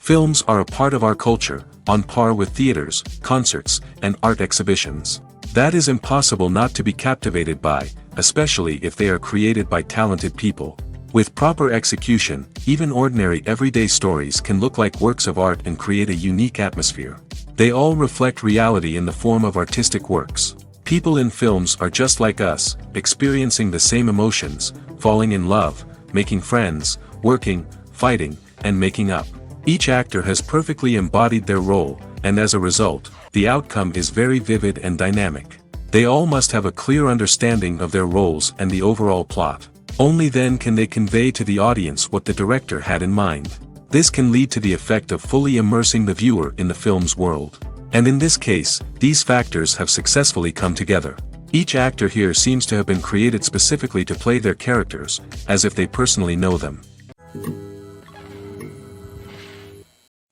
Films are a part of our culture, on par with theaters, concerts, and art exhibitions. That is impossible not to be captivated by, especially if they are created by talented people. With proper execution, even ordinary everyday stories can look like works of art and create a unique atmosphere. They all reflect reality in the form of artistic works. People in films are just like us, experiencing the same emotions, falling in love, making friends, working, fighting, and making up. Each actor has perfectly embodied their role, and as a result, the outcome is very vivid and dynamic. They all must have a clear understanding of their roles and the overall plot. Only then can they convey to the audience what the director had in mind. This can lead to the effect of fully immersing the viewer in the film's world. And in this case, these factors have successfully come together. Each actor here seems to have been created specifically to play their characters, as if they personally know them.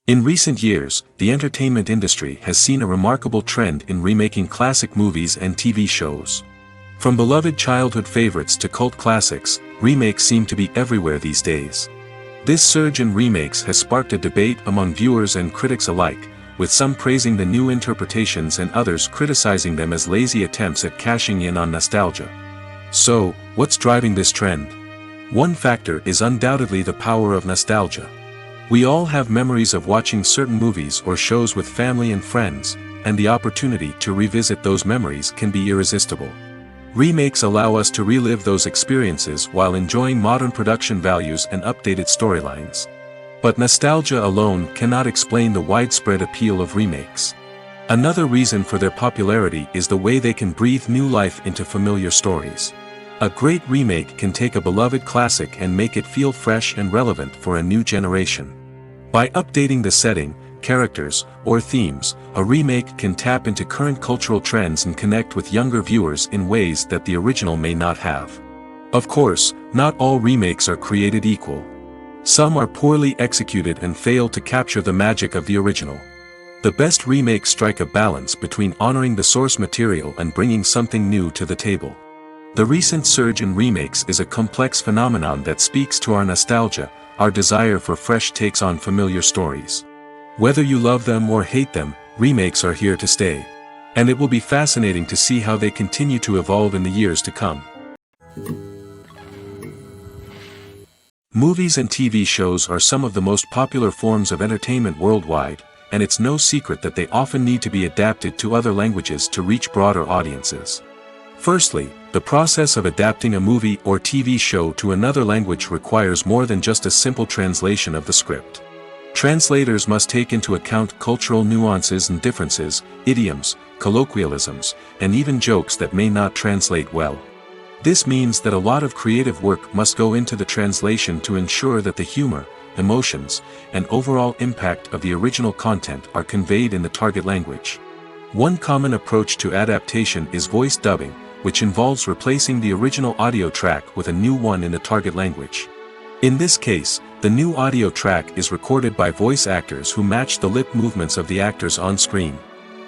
In recent years, the entertainment industry has seen a remarkable trend in remaking classic movies and TV shows. From beloved childhood favorites to cult classics, remakes seem to be everywhere these days. This surge in remakes has sparked a debate among viewers and critics alike, with some praising the new interpretations and others criticizing them as lazy attempts at cashing in on nostalgia. So, what's driving this trend? One factor is undoubtedly the power of nostalgia. We all have memories of watching certain movies or shows with family and friends, and the opportunity to revisit those memories can be irresistible. Remakes allow us to relive those experiences while enjoying modern production values and updated storylines. But nostalgia alone cannot explain the widespread appeal of remakes. Another reason for their popularity is the way they can breathe new life into familiar stories. A great remake can take a beloved classic and make it feel fresh and relevant for a new generation. By updating the setting, characters, or themes, a remake can tap into current cultural trends and connect with younger viewers in ways that the original may not have. Of course, not all remakes are created equal. Some are poorly executed and fail to capture the magic of the original. The best remakes strike a balance between honoring the source material and bringing something new to the table. The recent surge in remakes is a complex phenomenon that speaks to our nostalgia, our desire for fresh takes on familiar stories. Whether you love them or hate them, remakes are here to stay. And it will be fascinating to see how they continue to evolve in the years to come. Movies and TV shows are some of the most popular forms of entertainment worldwide, and it's no secret that they often need to be adapted to other languages to reach broader audiences. Firstly, the process of adapting a movie or TV show to another language requires more than just a simple translation of the script. Translators must take into account cultural nuances and differences, idioms, colloquialisms, and even jokes that may not translate well. This means that a lot of creative work must go into the translation to ensure that the humor, emotions, and overall impact of the original content are conveyed in the target language. One common approach to adaptation is voice dubbing, which involves replacing the original audio track with a new one in the target language. In this case, the new audio track is recorded by voice actors who match the lip movements of the actors on screen.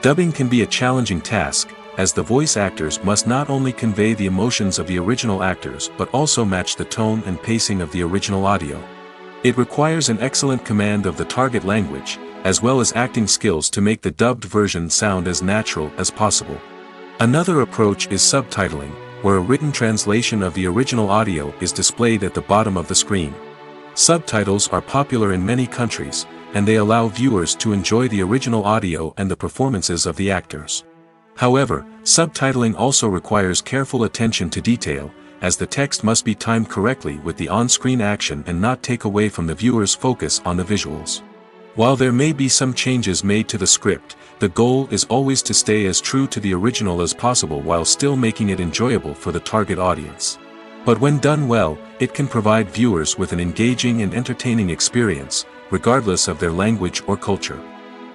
Dubbing can be a challenging task, as the voice actors must not only convey the emotions of the original actors but also match the tone and pacing of the original audio. It requires an excellent command of the target language, as well as acting skills to make the dubbed version sound as natural as possible. Another approach is subtitling, where a written translation of the original audio is displayed at the bottom of the screen. Subtitles are popular in many countries, and they allow viewers to enjoy the original audio and the performances of the actors. However, subtitling also requires careful attention to detail, as the text must be timed correctly with the on-screen action and not take away from the viewer's focus on the visuals. While there may be some changes made to the script, the goal is always to stay as true to the original as possible while still making it enjoyable for the target audience. But when done well, it can provide viewers with an engaging and entertaining experience, regardless of their language or culture.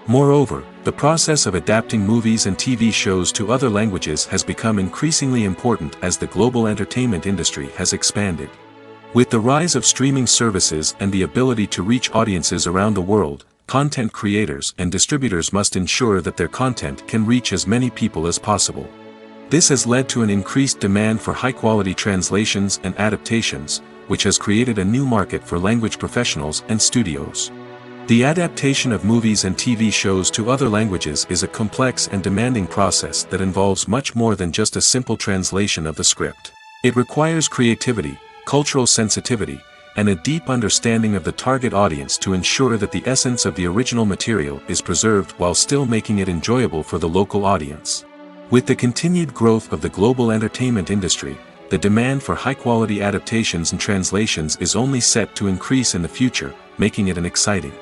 Moreover, the process of adapting movies and TV shows to other languages has become increasingly important as the global entertainment industry has expanded. With the rise of streaming services and the ability to reach audiences around the world, content creators and distributors must ensure that their content can reach as many people as possible. This has led to an increased demand for high-quality translations and adaptations, which has created a new market for language professionals and studios. The adaptation of movies and TV shows to other languages is a complex and demanding process that involves much more than just a simple translation of the script. It requires creativity, cultural sensitivity, and a deep understanding of the target audience to ensure that the essence of the original material is preserved while still making it enjoyable for the local audience. With the continued growth of the global entertainment industry, the demand for high-quality adaptations and translations is only set to increase in the future, making it an exciting.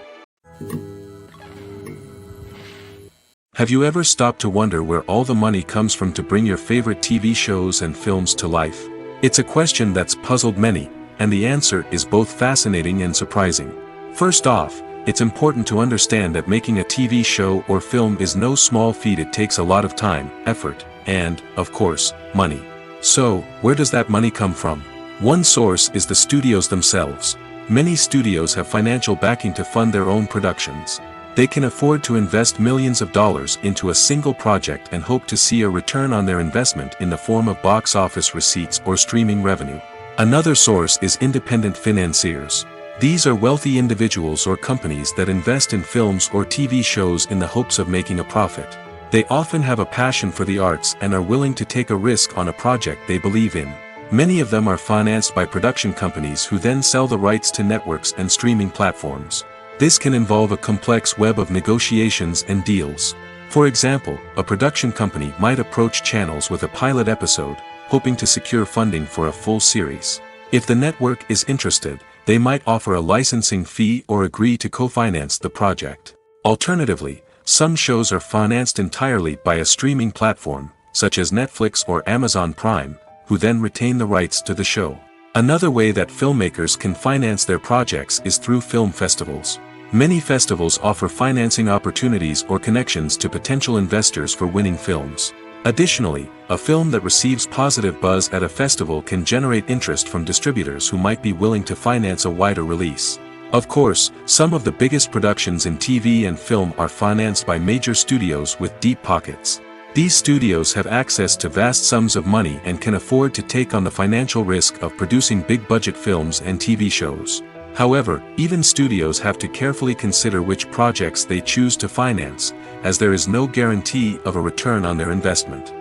Have you ever stopped to wonder where all the money comes from to bring your favorite TV shows and films to life? It's a question that's puzzled many, and the answer is both fascinating and surprising. First off, it's important to understand that making a TV show or film is no small feat. It takes a lot of time, effort, and, of course, money. So, where does that money come from? One source is the studios themselves. Many studios have financial backing to fund their own productions. They can afford to invest millions of dollars into a single project and hope to see a return on their investment in the form of box office receipts or streaming revenue. Another source is independent financiers. These are wealthy individuals or companies that invest in films or TV shows in the hopes of making a profit. They often have a passion for the arts and are willing to take a risk on a project they believe in. Many of them are financed by production companies who then sell the rights to networks and streaming platforms. This can involve a complex web of negotiations and deals. For example, a production company might approach channels with a pilot episode, hoping to secure funding for a full series. If the network is interested, they might offer a licensing fee or agree to co-finance the project. Alternatively, some shows are financed entirely by a streaming platform, such as Netflix or Amazon Prime, who then retain the rights to the show. Another way that filmmakers can finance their projects is through film festivals. Many festivals offer financing opportunities or connections to potential investors for winning films. Additionally, a film that receives positive buzz at a festival can generate interest from distributors who might be willing to finance a wider release. Of course, some of the biggest productions in TV and film are financed by major studios with deep pockets. These studios have access to vast sums of money and can afford to take on the financial risk of producing big-budget films and TV shows. However, even studios have to carefully consider which projects they choose to finance, as there is no guarantee of a return on their investment.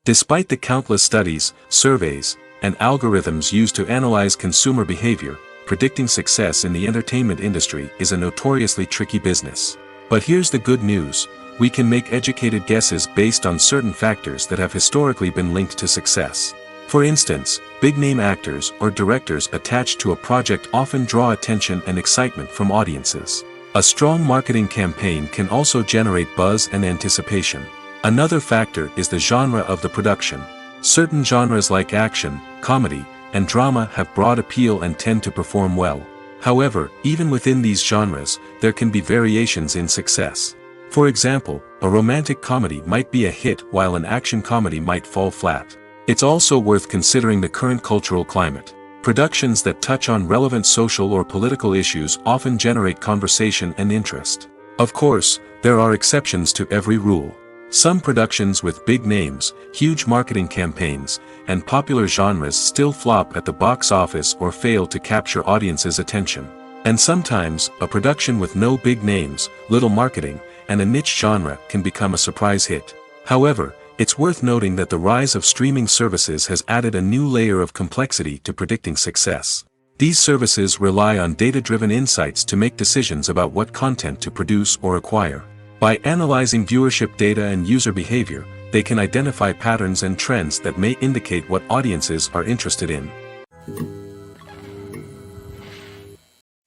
Despite the countless studies, surveys, and algorithms used to analyze consumer behavior, predicting success in the entertainment industry is a notoriously tricky business. But here's the good news: we can make educated guesses based on certain factors that have historically been linked to success. For instance, big-name actors or directors attached to a project often draw attention and excitement from audiences. A strong marketing campaign can also generate buzz and anticipation. Another factor is the genre of the production. Certain genres like action, comedy, and drama have broad appeal and tend to perform well. However, even within these genres, there can be variations in success. For example, a romantic comedy might be a hit while an action comedy might fall flat. It's also worth considering the current cultural climate. Productions that touch on relevant social or political issues often generate conversation and interest. Of course, there are exceptions to every rule. Some productions with big names, huge marketing campaigns, and popular genres still flop at the box office or fail to capture audiences' attention. And sometimes, a production with no big names, little marketing, and a niche genre can become a surprise hit. However, it's worth noting that the rise of streaming services has added a new layer of complexity to predicting success. These services rely on data-driven insights to make decisions about what content to produce or acquire. By analyzing viewership data and user behavior, they can identify patterns and trends that may indicate what audiences are interested in.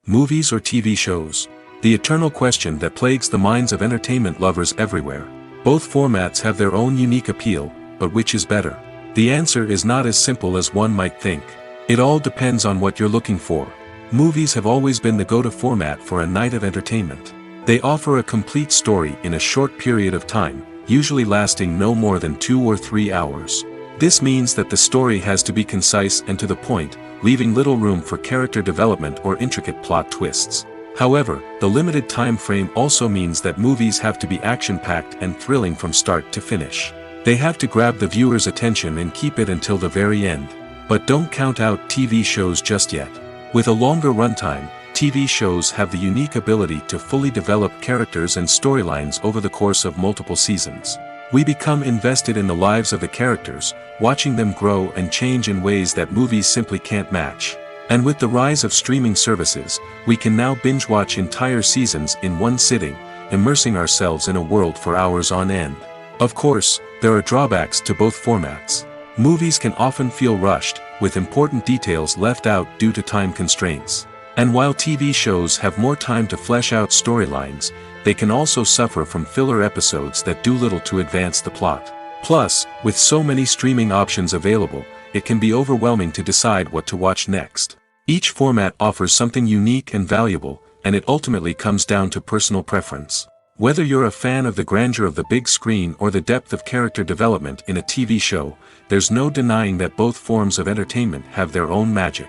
Movies or TV shows? The eternal question that plagues the minds of entertainment lovers everywhere. Both formats have their own unique appeal, but which is better? The answer is not as simple as one might think. It all depends on what you're looking for. Movies have always been the go-to format for a night of entertainment. They offer a complete story in a short period of time, usually lasting no more than 2 or 3 hours. This means that the story has to be concise and to the point, leaving little room for character development or intricate plot twists. However, the limited time frame also means that movies have to be action-packed and thrilling from start to finish. They have to grab the viewer's attention and keep it until the very end. But don't count out TV shows just yet. With a longer runtime, TV shows have the unique ability to fully develop characters and storylines over the course of multiple seasons. We become invested in the lives of the characters, watching them grow and change in ways that movies simply can't match. And with the rise of streaming services, we can now binge-watch entire seasons in one sitting, immersing ourselves in a world for hours on end. Of course, there are drawbacks to both formats. Movies can often feel rushed, with important details left out due to time constraints. And while TV shows have more time to flesh out storylines, they can also suffer from filler episodes that do little to advance the plot. Plus, with so many streaming options available, it can be overwhelming to decide what to watch next. Each format offers something unique and valuable, and it ultimately comes down to personal preference. Whether you're a fan of the grandeur of the big screen or the depth of character development in a TV show, there's no denying that both forms of entertainment have their own magic.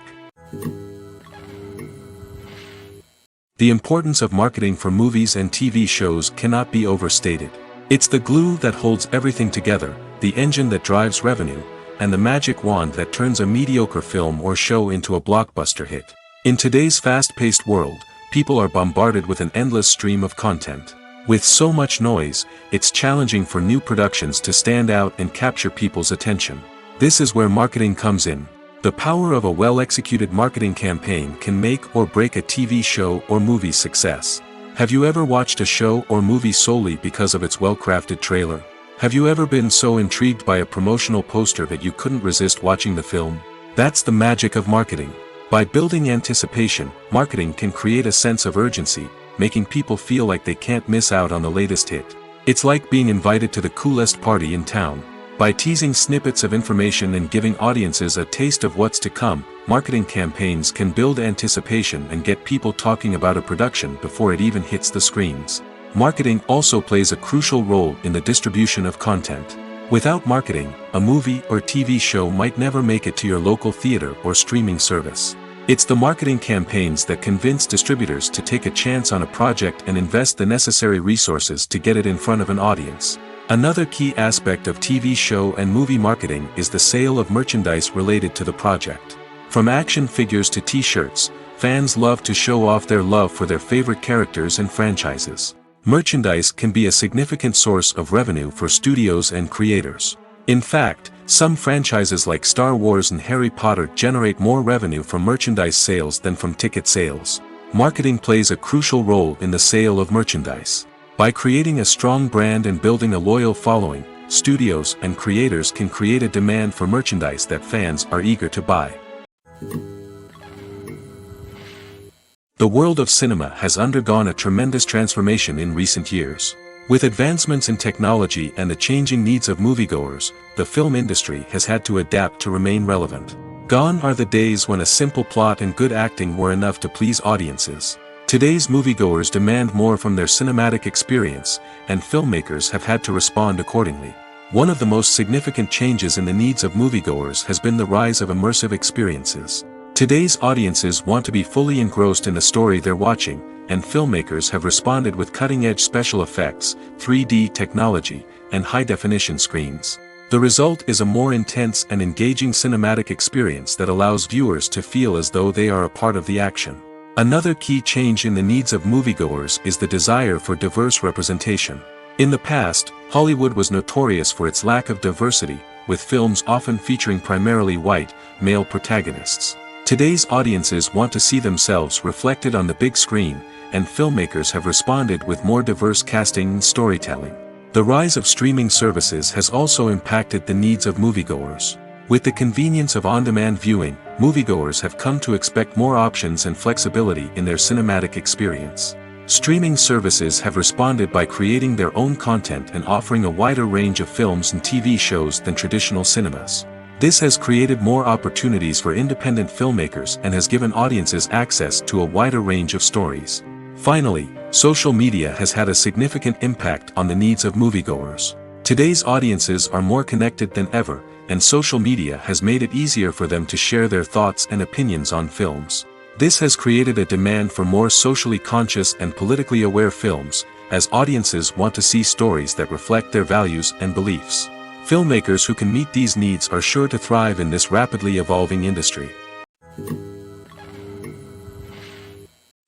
The importance of marketing for movies and TV shows cannot be overstated. It's the glue that holds everything together, the engine that drives revenue, and the magic wand that turns a mediocre film or show into a blockbuster hit. In today's fast-paced world, people are bombarded with an endless stream of content. With so much noise, it's challenging for new productions to stand out and capture people's attention. This is where marketing comes in. The power of a well-executed marketing campaign can make or break a TV show or movie's success. Have you ever watched a show or movie solely because of its well-crafted trailer? Have you ever been so intrigued by a promotional poster that you couldn't resist watching the film? That's the magic of marketing. By building anticipation, marketing can create a sense of urgency, making people feel like they can't miss out on the latest hit. It's like being invited to the coolest party in town. By teasing snippets of information and giving audiences a taste of what's to come, marketing campaigns can build anticipation and get people talking about a production before it even hits the screens. Marketing also plays a crucial role in the distribution of content. Without marketing, a movie or TV show might never make it to your local theater or streaming service. It's the marketing campaigns that convince distributors to take a chance on a project and invest the necessary resources to get it in front of an audience. Another key aspect of TV show and movie marketing is the sale of merchandise related to the project. From action figures to t-shirts, fans love to show off their love for their favorite characters and franchises. Merchandise can be a significant source of revenue for studios and creators. In fact, some franchises like Star Wars and Harry Potter generate more revenue from merchandise sales than from ticket sales. Marketing plays a crucial role in the sale of merchandise. By creating a strong brand and building a loyal following, studios and creators can create a demand for merchandise that fans are eager to buy. The world of cinema has undergone a tremendous transformation in recent years. With advancements in technology and the changing needs of moviegoers, the film industry has had to adapt to remain relevant. Gone are the days when a simple plot and good acting were enough to please audiences. Today's moviegoers demand more from their cinematic experience, and filmmakers have had to respond accordingly. One of the most significant changes in the needs of moviegoers has been the rise of immersive experiences. Today's audiences want to be fully engrossed in the story they're watching, and filmmakers have responded with cutting-edge special effects, 3D technology, and high-definition screens. The result is a more intense and engaging cinematic experience that allows viewers to feel as though they are a part of the action. Another key change in the needs of moviegoers is the desire for diverse representation. In the past, Hollywood was notorious for its lack of diversity, with films often featuring primarily white, male protagonists. Today's audiences want to see themselves reflected on the big screen, and filmmakers have responded with more diverse casting and storytelling. The rise of streaming services has also impacted the needs of moviegoers. With the convenience of on-demand viewing, moviegoers have come to expect more options and flexibility in their cinematic experience. Streaming services have responded by creating their own content and offering a wider range of films and TV shows than traditional cinemas. This has created more opportunities for independent filmmakers and has given audiences access to a wider range of stories. Finally, social media has had a significant impact on the needs of moviegoers. Today's audiences are more connected than ever, and social media has made it easier for them to share their thoughts and opinions on films. This has created a demand for more socially conscious and politically aware films, as audiences want to see stories that reflect their values and beliefs. Filmmakers who can meet these needs are sure to thrive in this rapidly evolving industry.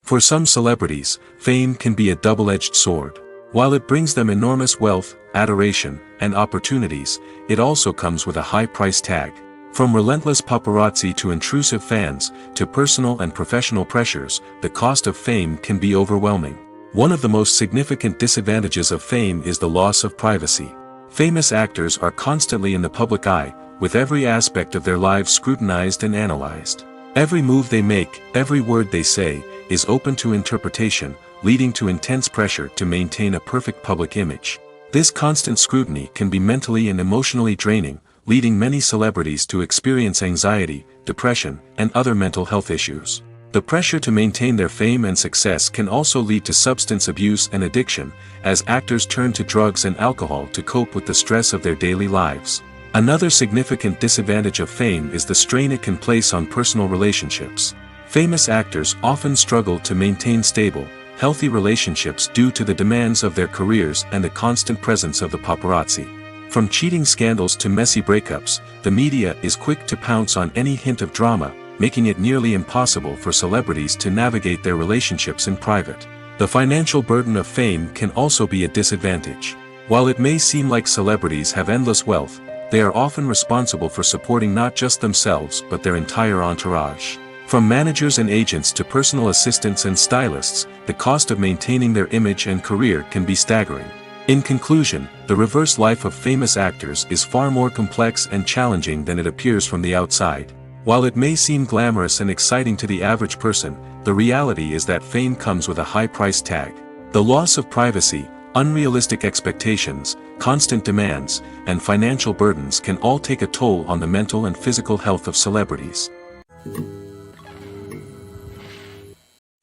For some celebrities, fame can be a double-edged sword. While it brings them enormous wealth, adoration, and opportunities, it also comes with a high price tag. From relentless paparazzi to intrusive fans, to personal and professional pressures, the cost of fame can be overwhelming. One of the most significant disadvantages of fame is the loss of privacy. Famous actors are constantly in the public eye, with every aspect of their lives scrutinized and analyzed. Every move they make, every word they say, is open to interpretation, leading to intense pressure to maintain a perfect public image. This constant scrutiny can be mentally and emotionally draining, leading many celebrities to experience anxiety, depression, and other mental health issues. The pressure to maintain their fame and success can also lead to substance abuse and addiction, as actors turn to drugs and alcohol to cope with the stress of their daily lives. Another significant disadvantage of fame is the strain it can place on personal relationships. Famous actors often struggle to maintain stable, healthy relationships due to the demands of their careers and the constant presence of the paparazzi. From cheating scandals to messy breakups, the media is quick to pounce on any hint of drama, making it nearly impossible for celebrities to navigate their relationships in private. The financial burden of fame can also be a disadvantage. While it may seem like celebrities have endless wealth, they are often responsible for supporting not just themselves but their entire entourage. From managers and agents to personal assistants and stylists, the cost of maintaining their image and career can be staggering. In conclusion, the reverse life of famous actors is far more complex and challenging than it appears from the outside. While it may seem glamorous and exciting to the average person, the reality is that fame comes with a high price tag. The loss of privacy, unrealistic expectations, constant demands, and financial burdens can all take a toll on the mental and physical health of celebrities.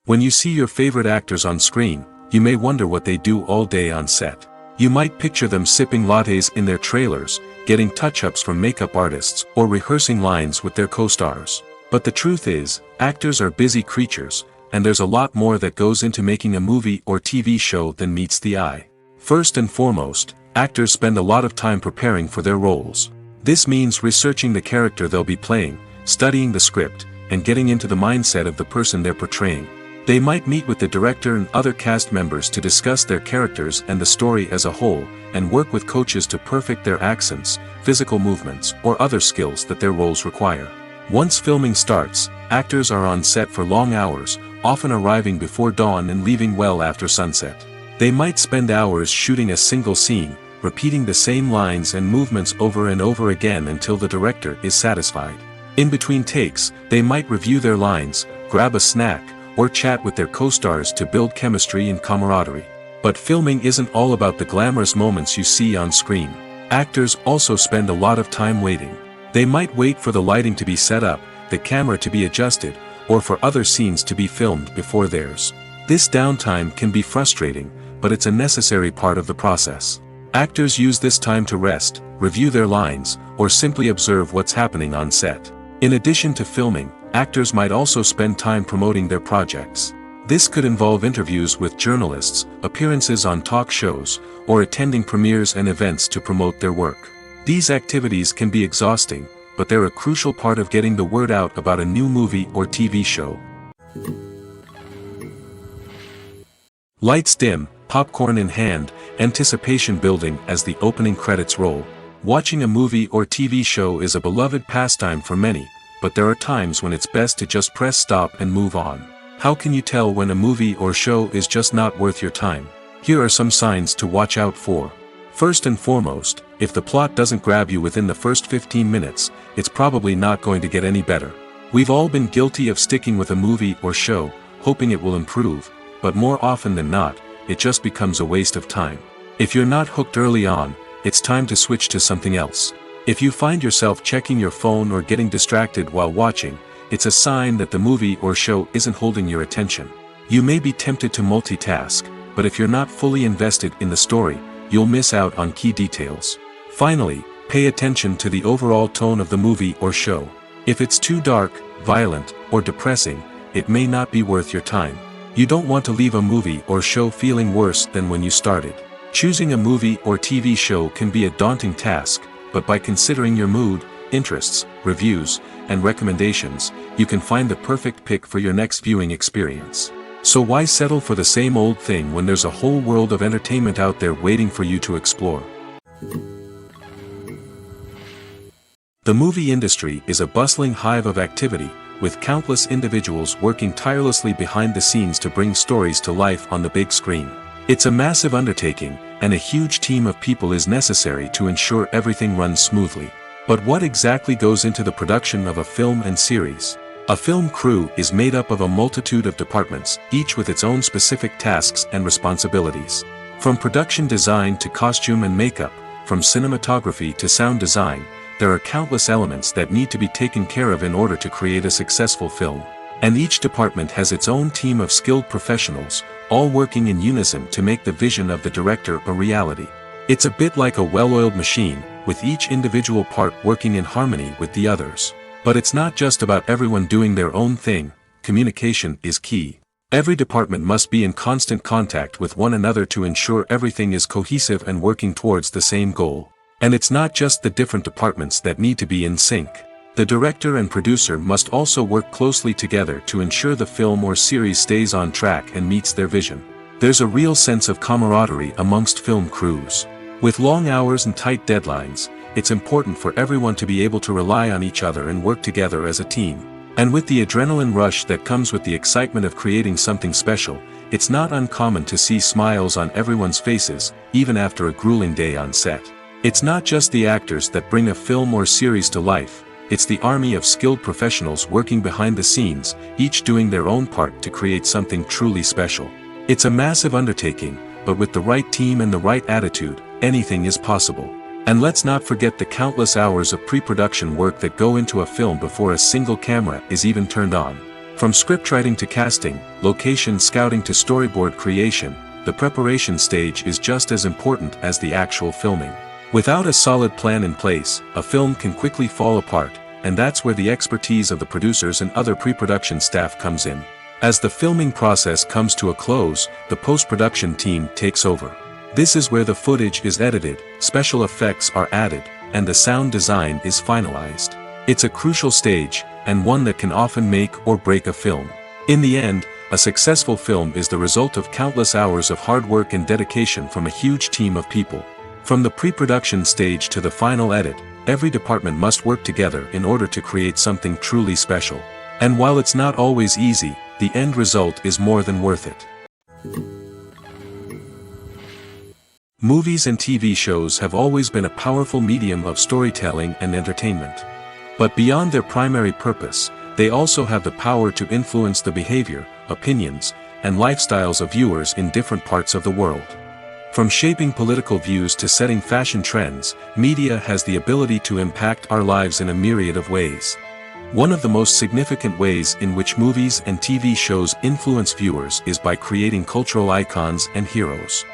When you see your favorite actors on screen, you may wonder what they do all day on set. You might picture them sipping lattes in their trailers, getting touch-ups from makeup artists, or rehearsing lines with their co-stars. But the truth is, actors are busy creatures, and there's a lot more that goes into making a movie or TV show than meets the eye. First and foremost, actors spend a lot of time preparing for their roles. This means researching the character they'll be playing, studying the script, and getting into the mindset of the person they're portraying. They might meet with the director and other cast members to discuss their characters and the story as a whole, and work with coaches to perfect their accents, physical movements, or other skills that their roles require. Once filming starts, actors are on set for long hours, often arriving before dawn and leaving well after sunset. They might spend hours shooting a single scene, repeating the same lines and movements over and over again until the director is satisfied. In between takes, they might review their lines, grab a snack, or chat with their co-stars to build chemistry and camaraderie. But filming isn't all about the glamorous moments you see on screen. Actors also spend a lot of time waiting. They might wait for the lighting to be set up, the camera to be adjusted, or for other scenes to be filmed before theirs. This downtime can be frustrating, but it's a necessary part of the process. Actors use this time to rest, review their lines, or simply observe what's happening on set. In addition to filming, actors might also spend time promoting their projects. This could involve interviews with journalists, appearances on talk shows, or attending premieres and events to promote their work. These activities can be exhausting, but they're a crucial part of getting the word out about a new movie or TV show. Lights dim, popcorn in hand, anticipation building as the opening credits roll. Watching a movie or TV show is a beloved pastime for many, but there are times when it's best to just press stop and move on. How can you tell when a movie or show is just not worth your time? Here are some signs to watch out for. First and foremost, if the plot doesn't grab you within the first 15 minutes, it's probably not going to get any better. We've all been guilty of sticking with a movie or show, hoping it will improve, but more often than not, it just becomes a waste of time. If you're not hooked early on, it's time to switch to something else. If you find yourself checking your phone or getting distracted while watching, it's a sign that the movie or show isn't holding your attention. You may be tempted to multitask, but if you're not fully invested in the story, you'll miss out on key details. Finally, pay attention to the overall tone of the movie or show. If it's too dark, violent, or depressing, it may not be worth your time. You don't want to leave a movie or show feeling worse than when you started. Choosing a movie or TV show can be a daunting task, but by considering your mood, interests, reviews, and recommendations, you can find the perfect pick for your next viewing experience. So why settle for the same old thing when there's a whole world of entertainment out there waiting for you to explore? The movie industry is a bustling hive of activity, with countless individuals working tirelessly behind the scenes to bring stories to life on the big screen. It's a massive undertaking, and a huge team of people is necessary to ensure everything runs smoothly. But what exactly goes into the production of a film and series? A film crew is made up of a multitude of departments, each with its own specific tasks and responsibilities. From production design to costume and makeup, from cinematography to sound design, there are countless elements that need to be taken care of in order to create a successful film. And each department has its own team of skilled professionals, all working in unison to make the vision of the director a reality. It's a bit like a well-oiled machine, with each individual part working in harmony with the others. But it's not just about everyone doing their own thing. Communication is key. Every department must be in constant contact with one another to ensure everything is cohesive and working towards the same goal. And it's not just the different departments that need to be in sync. The director and producer must also work closely together to ensure the film or series stays on track and meets their vision. There's a real sense of camaraderie amongst film crews. With long hours and tight deadlines, it's important for everyone to be able to rely on each other and work together as a team. And with the adrenaline rush that comes with the excitement of creating something special, it's not uncommon to see smiles on everyone's faces, even after a grueling day on set. It's not just the actors that bring a film or series to life, it's the army of skilled professionals working behind the scenes, each doing their own part to create something truly special. It's a massive undertaking, but with the right team and the right attitude, anything is possible. And let's not forget the countless hours of pre-production work that go into a film before a single camera is even turned on. From scriptwriting to casting, location scouting to storyboard creation, the preparation stage is just as important as the actual filming. Without a solid plan in place, a film can quickly fall apart, and that's where the expertise of the producers and other pre-production staff comes in. As the filming process comes to a close, the post-production team takes over. This is where the footage is edited, special effects are added, and the sound design is finalized. It's a crucial stage, and one that can often make or break a film. In the end, a successful film is the result of countless hours of hard work and dedication from a huge team of people. From the pre-production stage to the final edit, every department must work together in order to create something truly special. And while it's not always easy, the end result is more than worth it. Movies and TV shows have always been a powerful medium of storytelling and entertainment. But beyond their primary purpose, they also have the power to influence the behavior, opinions, and lifestyles of viewers in different parts of the world. From shaping political views to setting fashion trends, media has the ability to impact our lives in a myriad of ways. One of the most significant ways in which movies and TV shows influence viewers is by creating cultural icons and heroes.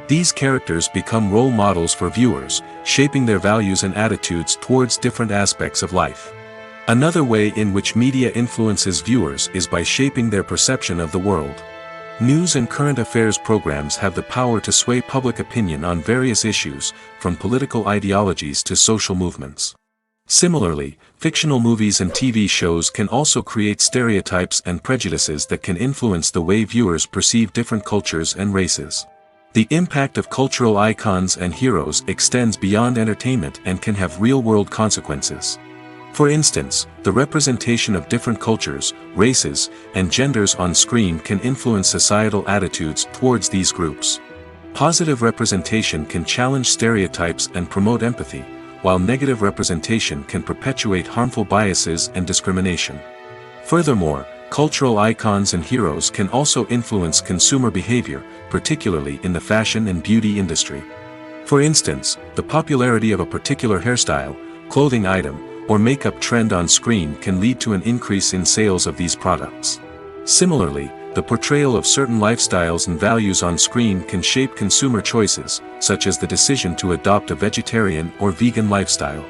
These characters become role models for viewers, shaping their values and attitudes towards different aspects of life. Another way in which media influences viewers is by shaping their perception of the world. News and current affairs programs have the power to sway public opinion on various issues, from political ideologies to social movements. Similarly, fictional movies and TV shows can also create stereotypes and prejudices that can influence the way viewers perceive different cultures and races. The impact of cultural icons and heroes extends beyond entertainment and can have real-world consequences. For instance, the representation of different cultures, races, and genders on screen can influence societal attitudes towards these groups. Positive representation can challenge stereotypes and promote empathy, while negative representation can perpetuate harmful biases and discrimination. Furthermore, cultural icons and heroes can also influence consumer behavior, particularly in the fashion and beauty industry. For instance, the popularity of a particular hairstyle, clothing item, or makeup trend on screen can lead to an increase in sales of these products. Similarly, the portrayal of certain lifestyles and values on screen can shape consumer choices, such as the decision to adopt a vegetarian or vegan lifestyle.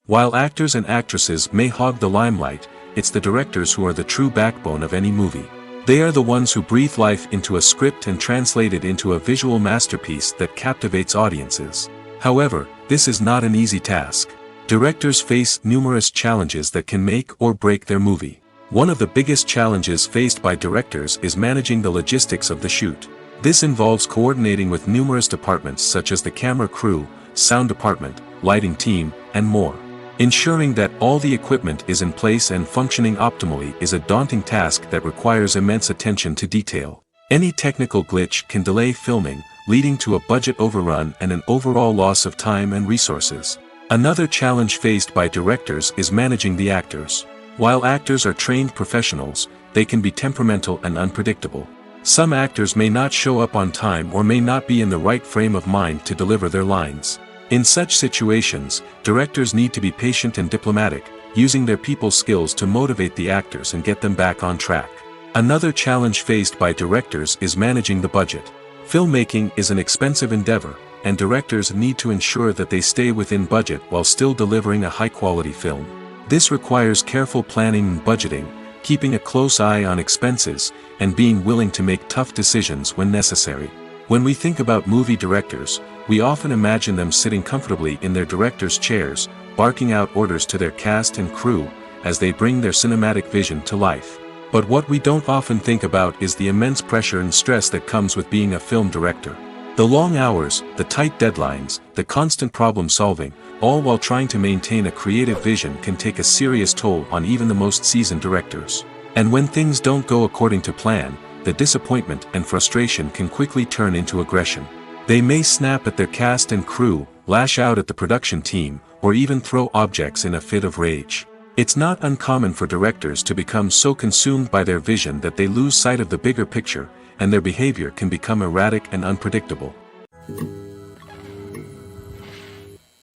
While actors and actresses may hog the limelight, it's the directors who are the true backbone of any movie. They are the ones who breathe life into a script and translate it into a visual masterpiece that captivates audiences. However, this is not an easy task. Directors face numerous challenges that can make or break their movie. One of the biggest challenges faced by directors is managing the logistics of the shoot. This involves coordinating with numerous departments such as the camera crew, sound department, lighting team, and more. Ensuring that all the equipment is in place and functioning optimally is a daunting task that requires immense attention to detail. Any technical glitch can delay filming, leading to a budget overrun and an overall loss of time and resources. Another challenge faced by directors is managing the actors. While actors are trained professionals, they can be temperamental and unpredictable. Some actors may not show up on time or may not be in the right frame of mind to deliver their lines. In such situations, directors need to be patient and diplomatic, using their people skills to motivate the actors and get them back on track. Another challenge faced by directors is managing the budget. Filmmaking is an expensive endeavor, and directors need to ensure that they stay within budget while still delivering a high-quality film. This requires careful planning and budgeting, keeping a close eye on expenses, and being willing to make tough decisions when necessary. When we think about movie directors, we often imagine them sitting comfortably in their director's chairs, barking out orders to their cast and crew, as they bring their cinematic vision to life. But what we don't often think about is the immense pressure and stress that comes with being a film director. The long hours, the tight deadlines, the constant problem solving, all while trying to maintain a creative vision can take a serious toll on even the most seasoned directors. And when things don't go according to plan, the disappointment and frustration can quickly turn into aggression. They may snap at their cast and crew, lash out at the production team, or even throw objects in a fit of rage. It's not uncommon for directors to become so consumed by their vision that they lose sight of the bigger picture, and their behavior can become erratic and unpredictable.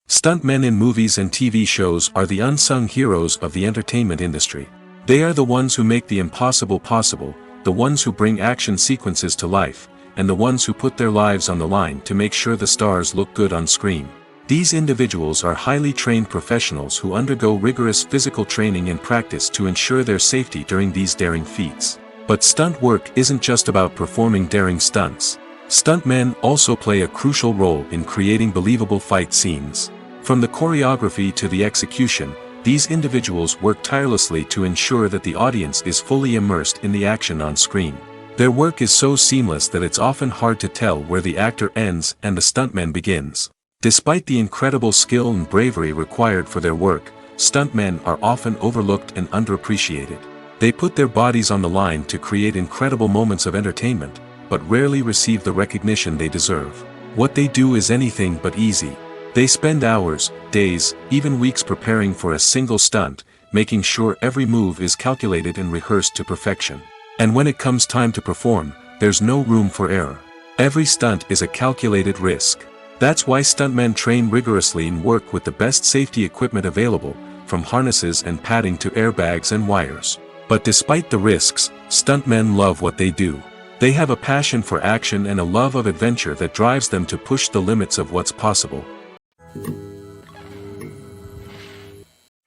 Stuntmen in movies and TV shows are the unsung heroes of the entertainment industry. They are the ones who make the impossible possible, the ones who bring action sequences to life, and the ones who put their lives on the line to make sure the stars look good on screen. These individuals are highly trained professionals who undergo rigorous physical training and practice to ensure their safety during these daring feats. But stunt work isn't just about performing daring stunts. Stuntmen also play a crucial role in creating believable fight scenes. From the choreography to the execution, these individuals work tirelessly to ensure that the audience is fully immersed in the action on screen. Their work is so seamless that it's often hard to tell where the actor ends and the stuntman begins. Despite the incredible skill and bravery required for their work, stuntmen are often overlooked and underappreciated. They put their bodies on the line to create incredible moments of entertainment, but rarely receive the recognition they deserve. What they do is anything but easy. They spend hours, days, even weeks preparing for a single stunt, making sure every move is calculated and rehearsed to perfection. And when it comes time to perform, there's no room for error. Every stunt is a calculated risk. That's why stuntmen train rigorously and work with the best safety equipment available, from harnesses and padding to airbags and wires. But despite the risks, stuntmen love what they do. They have a passion for action and a love of adventure that drives them to push the limits of what's possible.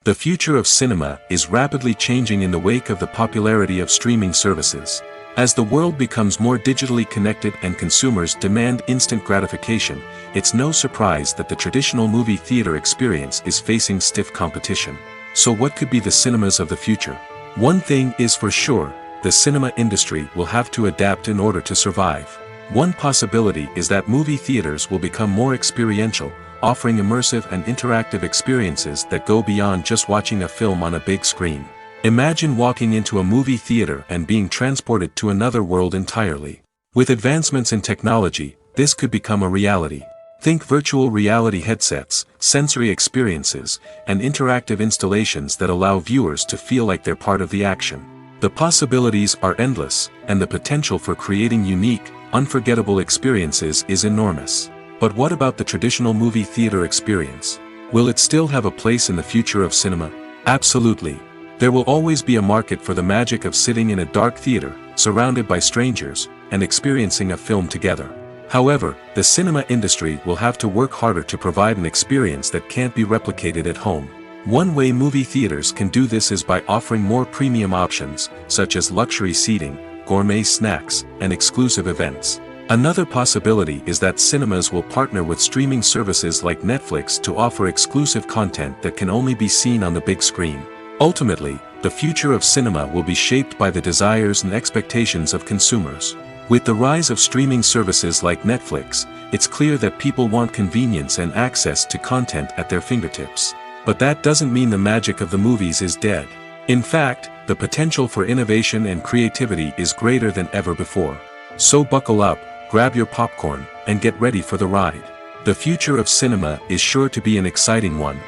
The future of cinema is rapidly changing in the wake of the popularity of streaming services. As the world becomes more digitally connected and consumers demand instant gratification, it's no surprise that the traditional movie theater experience is facing stiff competition. So what could be the cinemas of the future? One thing is for sure, the cinema industry will have to adapt in order to survive. One possibility is that movie theaters will become more experiential, offering immersive and interactive experiences that go beyond just watching a film on a big screen. Imagine walking into a movie theater and being transported to another world entirely. With advancements in technology, this could become a reality. Think virtual reality headsets, sensory experiences, and interactive installations that allow viewers to feel like they're part of the action. The possibilities are endless, and the potential for creating unique, unforgettable experiences is enormous. But what about the traditional movie theater experience? Will it still have a place in the future of cinema? Absolutely. There will always be a market for the magic of sitting in a dark theater, surrounded by strangers, and experiencing a film together. However, the cinema industry will have to work harder to provide an experience that can't be replicated at home. One way movie theaters can do this is by offering more premium options, such as luxury seating, gourmet snacks, and exclusive events. Another possibility is that cinemas will partner with streaming services like Netflix to offer exclusive content that can only be seen on the big screen. Ultimately, the future of cinema will be shaped by the desires and expectations of consumers. With the rise of streaming services like Netflix, it's clear that people want convenience and access to content at their fingertips. But that doesn't mean the magic of the movies is dead. In fact, the potential for innovation and creativity is greater than ever before. So buckle up, grab your popcorn, and get ready for the ride. The future of cinema is sure to be an exciting one.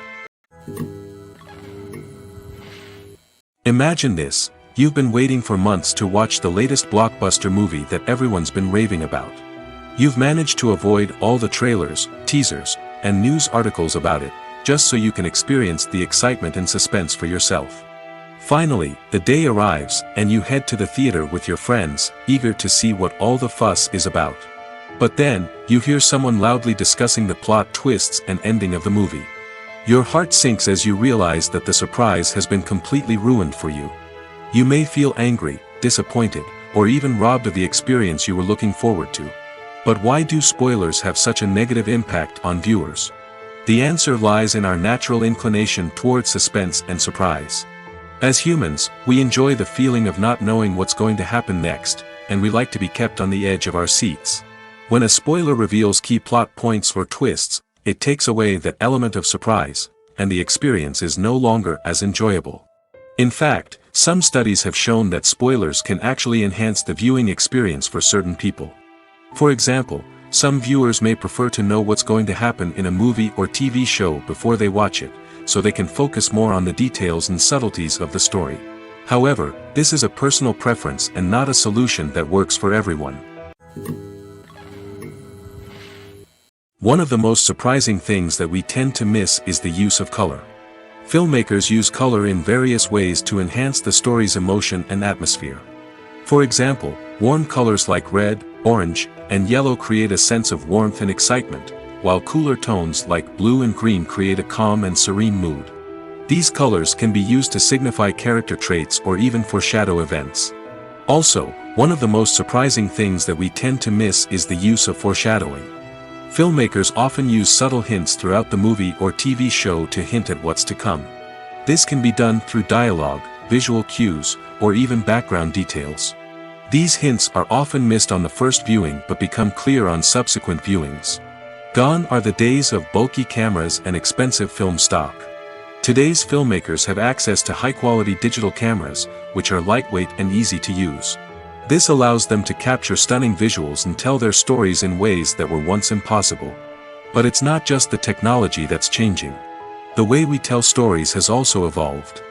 Imagine this: you've been waiting for months to watch the latest blockbuster movie that everyone's been raving about. You've managed to avoid all the trailers, teasers, and news articles about it, just so you can experience the excitement and suspense for yourself. Finally, the day arrives, and you head to the theater with your friends, eager to see what all the fuss is about. But then, you hear someone loudly discussing the plot twists and ending of the movie. Your heart sinks as you realize that the surprise has been completely ruined for you. You may feel angry, disappointed, or even robbed of the experience you were looking forward to. But why do spoilers have such a negative impact on viewers? The answer lies in our natural inclination towards suspense and surprise. As humans, we enjoy the feeling of not knowing what's going to happen next, and we like to be kept on the edge of our seats. When a spoiler reveals key plot points or twists, it takes away that element of surprise, and the experience is no longer as enjoyable. In fact, some studies have shown that spoilers can actually enhance the viewing experience for certain people. For example, some viewers may prefer to know what's going to happen in a movie or TV show before they watch it, so they can focus more on the details and subtleties of the story. However, this is a personal preference and not a solution that works for everyone. One of the most surprising things that we tend to miss is the use of color. Filmmakers use color in various ways to enhance the story's emotion and atmosphere. For example, warm colors like red, orange, and yellow create a sense of warmth and excitement, while cooler tones like blue and green create a calm and serene mood. These colors can be used to signify character traits or even foreshadow events. Also, one of the most surprising things that we tend to miss is the use of foreshadowing. Filmmakers often use subtle hints throughout the movie or TV show to hint at what's to come. This can be done through dialogue, visual cues, or even background details. These hints are often missed on the first viewing but become clear on subsequent viewings. Gone are the days of bulky cameras and expensive film stock. Today's filmmakers have access to high-quality digital cameras, which are lightweight and easy to use. This allows them to capture stunning visuals and tell their stories in ways that were once impossible. But it's not just the technology that's changing. The way we tell stories has also evolved.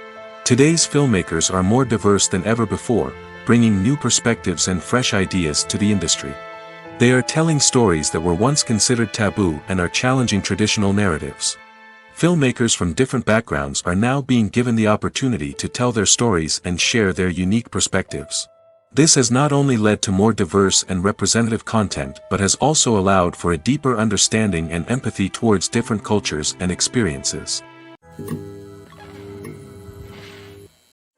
Today's filmmakers are more diverse than ever before, bringing new perspectives and fresh ideas to the industry. They are telling stories that were once considered taboo and are challenging traditional narratives. Filmmakers from different backgrounds are now being given the opportunity to tell their stories and share their unique perspectives. This has not only led to more diverse and representative content but has also allowed for a deeper understanding and empathy towards different cultures and experiences.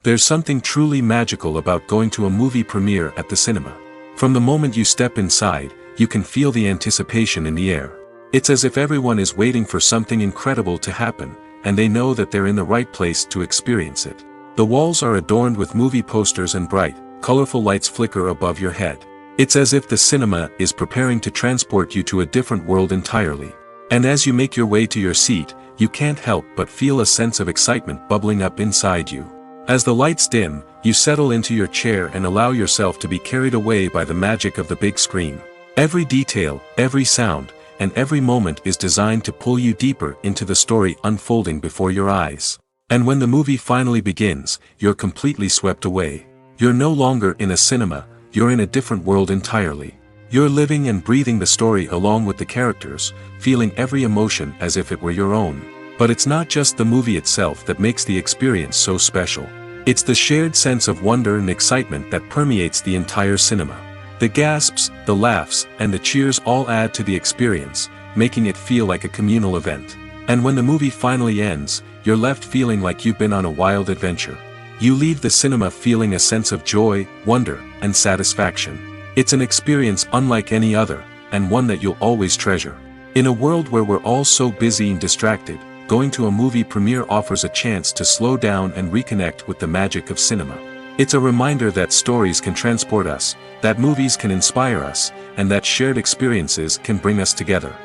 There's something truly magical about going to a movie premiere at the cinema. From the moment you step inside, you can feel the anticipation in the air. It's as if everyone is waiting for something incredible to happen, and they know that they're in the right place to experience it. The walls are adorned with movie posters and bright, colorful lights flicker above your head. It's as if the cinema is preparing to transport you to a different world entirely. And as you make your way to your seat, you can't help but feel a sense of excitement bubbling up inside you. As the lights dim, you settle into your chair and allow yourself to be carried away by the magic of the big screen. Every detail, every sound, and every moment is designed to pull you deeper into the story unfolding before your eyes. And when the movie finally begins, you're completely swept away. You're no longer in a cinema, you're in a different world entirely. You're living and breathing the story along with the characters, feeling every emotion as if it were your own. But it's not just the movie itself that makes the experience so special. It's the shared sense of wonder and excitement that permeates the entire cinema. The gasps, the laughs, and the cheers all add to the experience, making it feel like a communal event. And when the movie finally ends, you're left feeling like you've been on a wild adventure. You leave the cinema feeling a sense of joy, wonder, and satisfaction. It's an experience unlike any other, and one that you'll always treasure. In a world where we're all so busy and distracted, going to a movie premiere offers a chance to slow down and reconnect with the magic of cinema. It's a reminder that stories can transport us, that movies can inspire us, and that shared experiences can bring us together.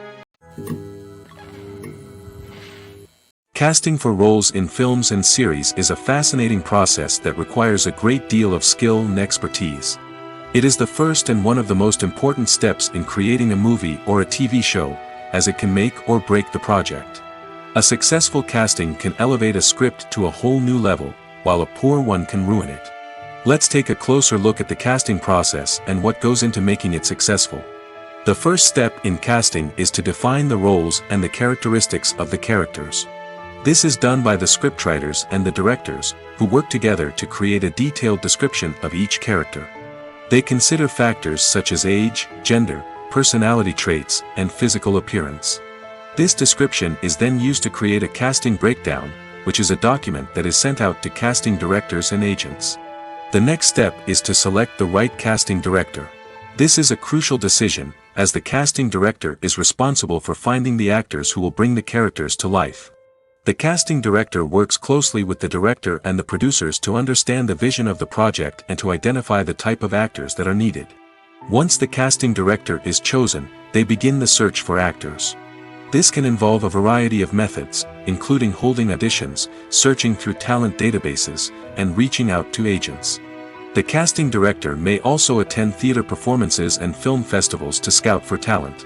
Casting for roles in films and series is a fascinating process that requires a great deal of skill and expertise. It is the first and one of the most important steps in creating a movie or a TV show, as it can make or break the project. A successful casting can elevate a script to a whole new level, while a poor one can ruin it. Let's take a closer look at the casting process and what goes into making it successful. The first step in casting is to define the roles and the characteristics of the characters. This is done by the scriptwriters and the directors, who work together to create a detailed description of each character. They consider factors such as age, gender, personality traits, and physical appearance. This description is then used to create a casting breakdown, which is a document that is sent out to casting directors and agents. The next step is to select the right casting director. This is a crucial decision, as the casting director is responsible for finding the actors who will bring the characters to life. The casting director works closely with the director and the producers to understand the vision of the project and to identify the type of actors that are needed. Once the casting director is chosen, they begin the search for actors. This can involve a variety of methods, including holding auditions, searching through talent databases, and reaching out to agents. The casting director may also attend theater performances and film festivals to scout for talent.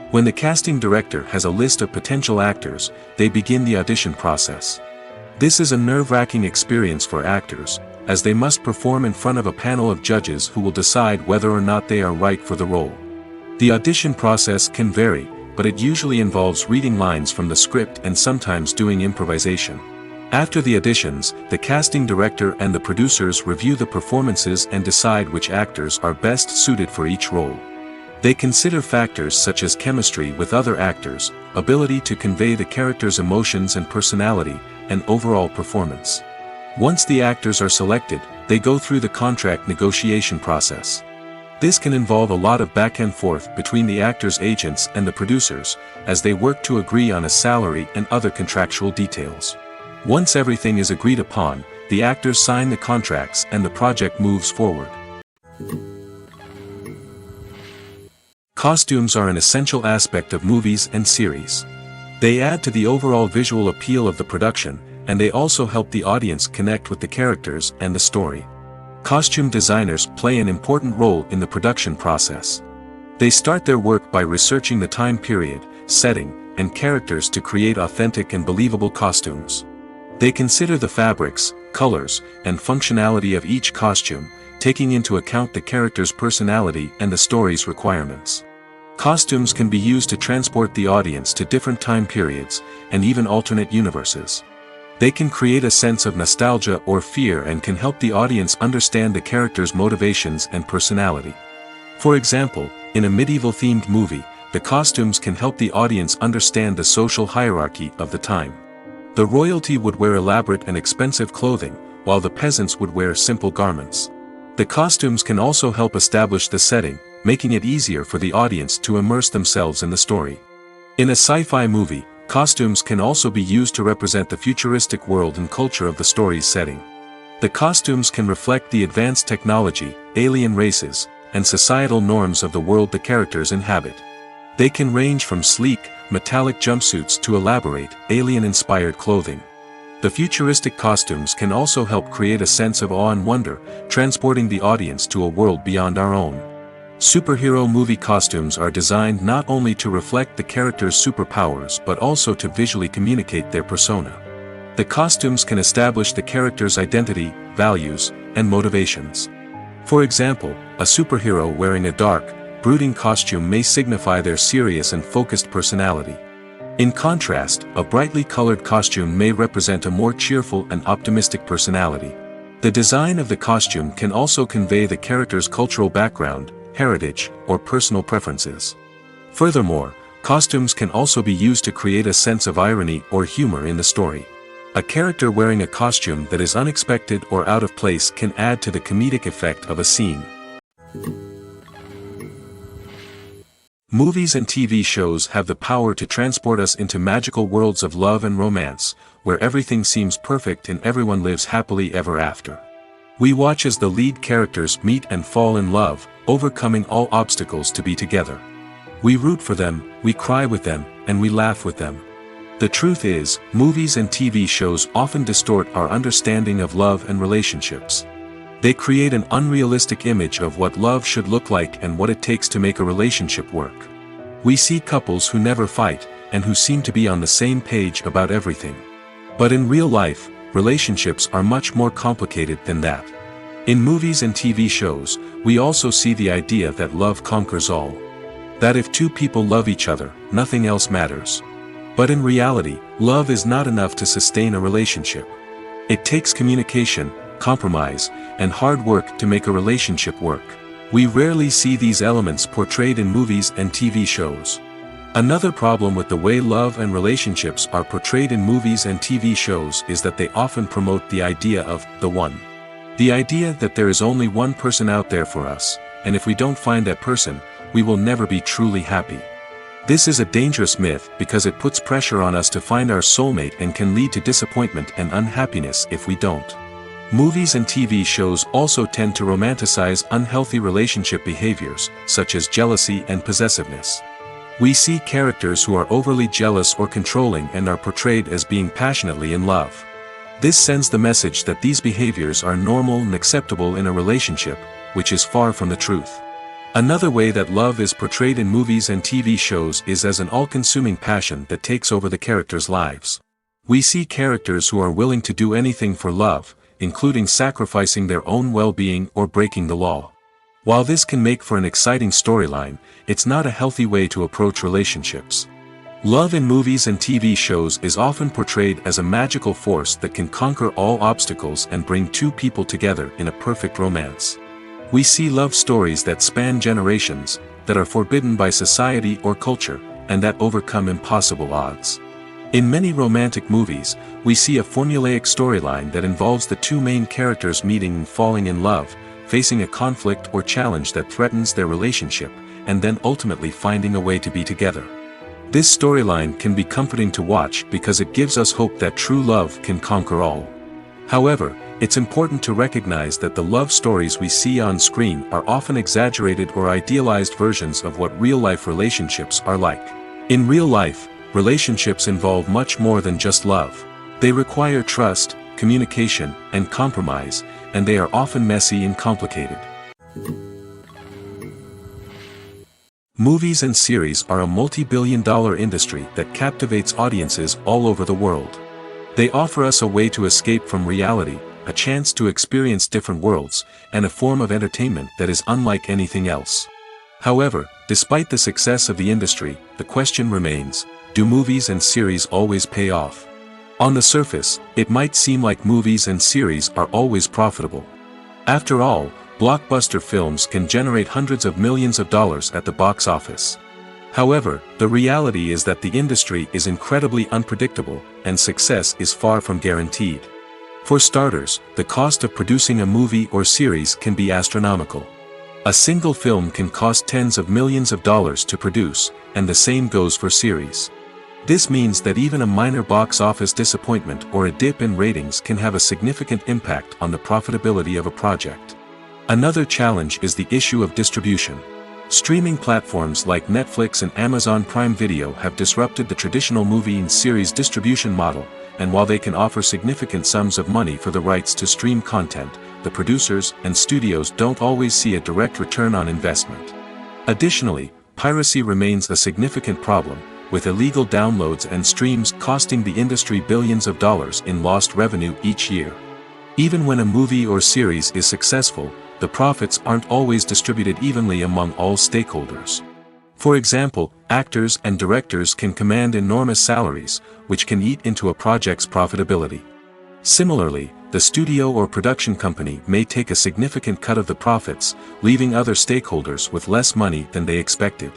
When the casting director has a list of potential actors, they begin the audition process. This is a nerve-wracking experience for actors, as they must perform in front of a panel of judges who will decide whether or not they are right for the role. The audition process can vary, but it usually involves reading lines from the script and sometimes doing improvisation. After the auditions, the casting director and the producers review the performances and decide which actors are best suited for each role. They consider factors such as chemistry with other actors, ability to convey the character's emotions and personality, and overall performance. Once the actors are selected, they go through the contract negotiation process. This can involve a lot of back and forth between the actors' agents and the producers, as they work to agree on a salary and other contractual details. Once everything is agreed upon, the actors sign the contracts and the project moves forward. Costumes are an essential aspect of movies and series. They add to the overall visual appeal of the production, and they also help the audience connect with the characters and the story. Costume designers play an important role in the production process. They start their work by researching the time period, setting, and characters to create authentic and believable costumes. They consider the fabrics, colors, and functionality of each costume, taking into account the character's personality and the story's requirements. Costumes can be used to transport the audience to different time periods, and even alternate universes. They can create a sense of nostalgia or fear and can help the audience understand the character's motivations and personality. For example, in a medieval-themed movie, the costumes can help the audience understand the social hierarchy of the time. The royalty would wear elaborate and expensive clothing, while the peasants would wear simple garments. The costumes can also help establish the setting, making it easier for the audience to immerse themselves in the story. In a sci-fi movie, costumes can also be used to represent the futuristic world and culture of the story's setting. The costumes can reflect the advanced technology, alien races, and societal norms of the world the characters inhabit. They can range from sleek, metallic jumpsuits to elaborate, alien-inspired clothing. The futuristic costumes can also help create a sense of awe and wonder, transporting the audience to a world beyond our own. Superhero movie costumes are designed not only to reflect the character's superpowers but also to visually communicate their persona. The costumes can establish the character's identity, values, and motivations. For example, a superhero wearing a dark, brooding costume may signify their serious and focused personality. In contrast, a brightly colored costume may represent a more cheerful and optimistic personality. The design of the costume can also convey the character's cultural background, heritage, or personal preferences. Furthermore, costumes can also be used to create a sense of irony or humor in the story. A character wearing a costume that is unexpected or out of place can add to the comedic effect of a scene. Movies and TV shows have the power to transport us into magical worlds of love and romance, where everything seems perfect and everyone lives happily ever after. We watch as the lead characters meet and fall in love, overcoming all obstacles to be together. We root for them, we cry with them, and we laugh with them. The truth is, movies and TV shows often distort our understanding of love and relationships. They create an unrealistic image of what love should look like and what it takes to make a relationship work. We see couples who never fight, and who seem to be on the same page about everything. But in real life, relationships are much more complicated than that. In movies and TV shows, we also see the idea that love conquers all. That if two people love each other, nothing else matters. But in reality, love is not enough to sustain a relationship. It takes communication, compromise, and hard work to make a relationship work. We rarely see these elements portrayed in movies and TV shows. Another problem with the way love and relationships are portrayed in movies and TV shows is that they often promote the idea of the one. The idea that there is only one person out there for us, and if we don't find that person, we will never be truly happy. This is a dangerous myth because it puts pressure on us to find our soulmate and can lead to disappointment and unhappiness if we don't. Movies and TV shows also tend to romanticize unhealthy relationship behaviors, such as jealousy and possessiveness. We see characters who are overly jealous or controlling and are portrayed as being passionately in love. This sends the message that these behaviors are normal and acceptable in a relationship, which is far from the truth. Another way that love is portrayed in movies and TV shows is as an all-consuming passion that takes over the characters' lives. We see characters who are willing to do anything for love, including sacrificing their own well-being or breaking the law. While this can make for an exciting storyline, it's not a healthy way to approach relationships. Love in movies and TV shows is often portrayed as a magical force that can conquer all obstacles and bring two people together in a perfect romance. We see love stories that span generations, that are forbidden by society or culture, and that overcome impossible odds. In many romantic movies, we see a formulaic storyline that involves the two main characters meeting and falling in love, facing a conflict or challenge that threatens their relationship, and then ultimately finding a way to be together. This storyline can be comforting to watch because it gives us hope that true love can conquer all. However, it's important to recognize that the love stories we see on screen are often exaggerated or idealized versions of what real-life relationships are like. In real life, relationships involve much more than just love. They require trust, communication, and compromise, and they are often messy and complicated. Movies and series are a multi-billion-dollar industry that captivates audiences all over the world. They offer us a way to escape from reality, a chance to experience different worlds, and a form of entertainment that is unlike anything else. However, despite the success of the industry, the question remains: do movies and series always pay off? On the surface, it might seem like movies and series are always profitable. After all, blockbuster films can generate hundreds of millions of dollars at the box office. However, the reality is that the industry is incredibly unpredictable, and success is far from guaranteed. For starters, the cost of producing a movie or series can be astronomical. A single film can cost tens of millions of dollars to produce, and the same goes for series. This means that even a minor box office disappointment or a dip in ratings can have a significant impact on the profitability of a project. Another challenge is the issue of distribution. Streaming platforms like Netflix and Amazon Prime Video have disrupted the traditional movie and series distribution model, and while they can offer significant sums of money for the rights to stream content, the producers and studios don't always see a direct return on investment. Additionally, piracy remains a significant problem, with illegal downloads and streams costing the industry billions of dollars in lost revenue each year. Even when a movie or series is successful, the profits aren't always distributed evenly among all stakeholders. For example, actors and directors can command enormous salaries, which can eat into a project's profitability. Similarly, the studio or production company may take a significant cut of the profits, leaving other stakeholders with less money than they expected.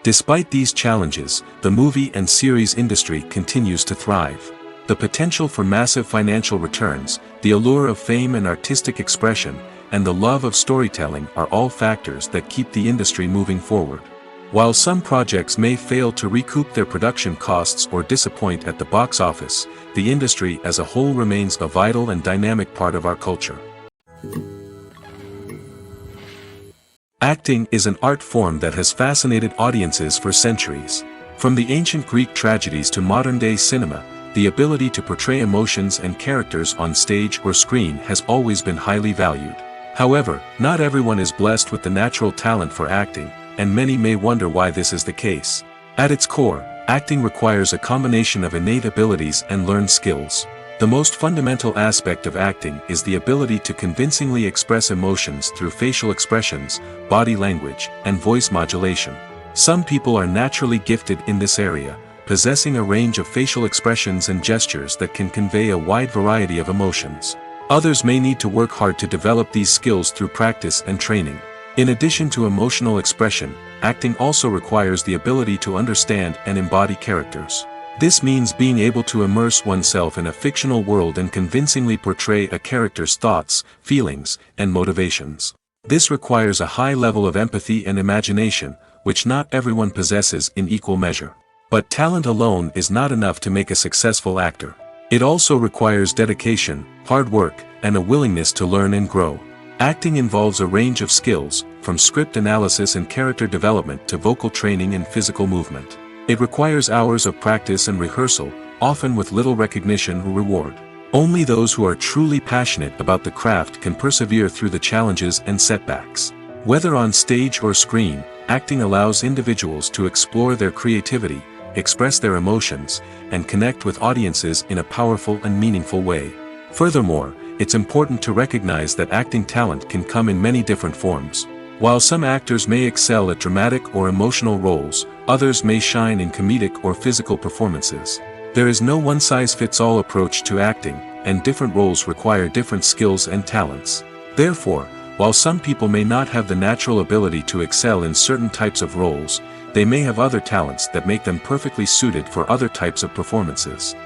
Despite these challenges, the movie and series industry continues to thrive. The potential for massive financial returns, the allure of fame and artistic expression, and the love of storytelling are all factors that keep the industry moving forward. While some projects may fail to recoup their production costs or disappoint at the box office, the industry as a whole remains a vital and dynamic part of our culture. Acting is an art form that has fascinated audiences for centuries. From the ancient Greek tragedies to modern-day cinema, the ability to portray emotions and characters on stage or screen has always been highly valued. However, not everyone is blessed with the natural talent for acting, and many may wonder why this is the case. At its core, acting requires a combination of innate abilities and learned skills. The most fundamental aspect of acting is the ability to convincingly express emotions through facial expressions, body language, and voice modulation. Some people are naturally gifted in this area, possessing a range of facial expressions and gestures that can convey a wide variety of emotions. Others may need to work hard to develop these skills through practice and training. In addition to emotional expression, acting also requires the ability to understand and embody characters. This means being able to immerse oneself in a fictional world and convincingly portray a character's thoughts, feelings, and motivations. This requires a high level of empathy and imagination, which not everyone possesses in equal measure. But talent alone is not enough to make a successful actor. It also requires dedication, hard work, and a willingness to learn and grow. Acting involves a range of skills, from script analysis and character development to vocal training and physical movement. It requires hours of practice and rehearsal, often with little recognition or reward. Only those who are truly passionate about the craft can persevere through the challenges and setbacks. Whether on stage or screen, acting allows individuals to explore their creativity, express their emotions, and connect with audiences in a powerful and meaningful way. Furthermore, it's important to recognize that acting talent can come in many different forms. While some actors may excel at dramatic or emotional roles, others may shine in comedic or physical performances. There is no one-size-fits-all approach to acting, and different roles require different skills and talents. Therefore, while some people may not have the natural ability to excel in certain types of roles, they may have other talents that make them perfectly suited for other types of performances.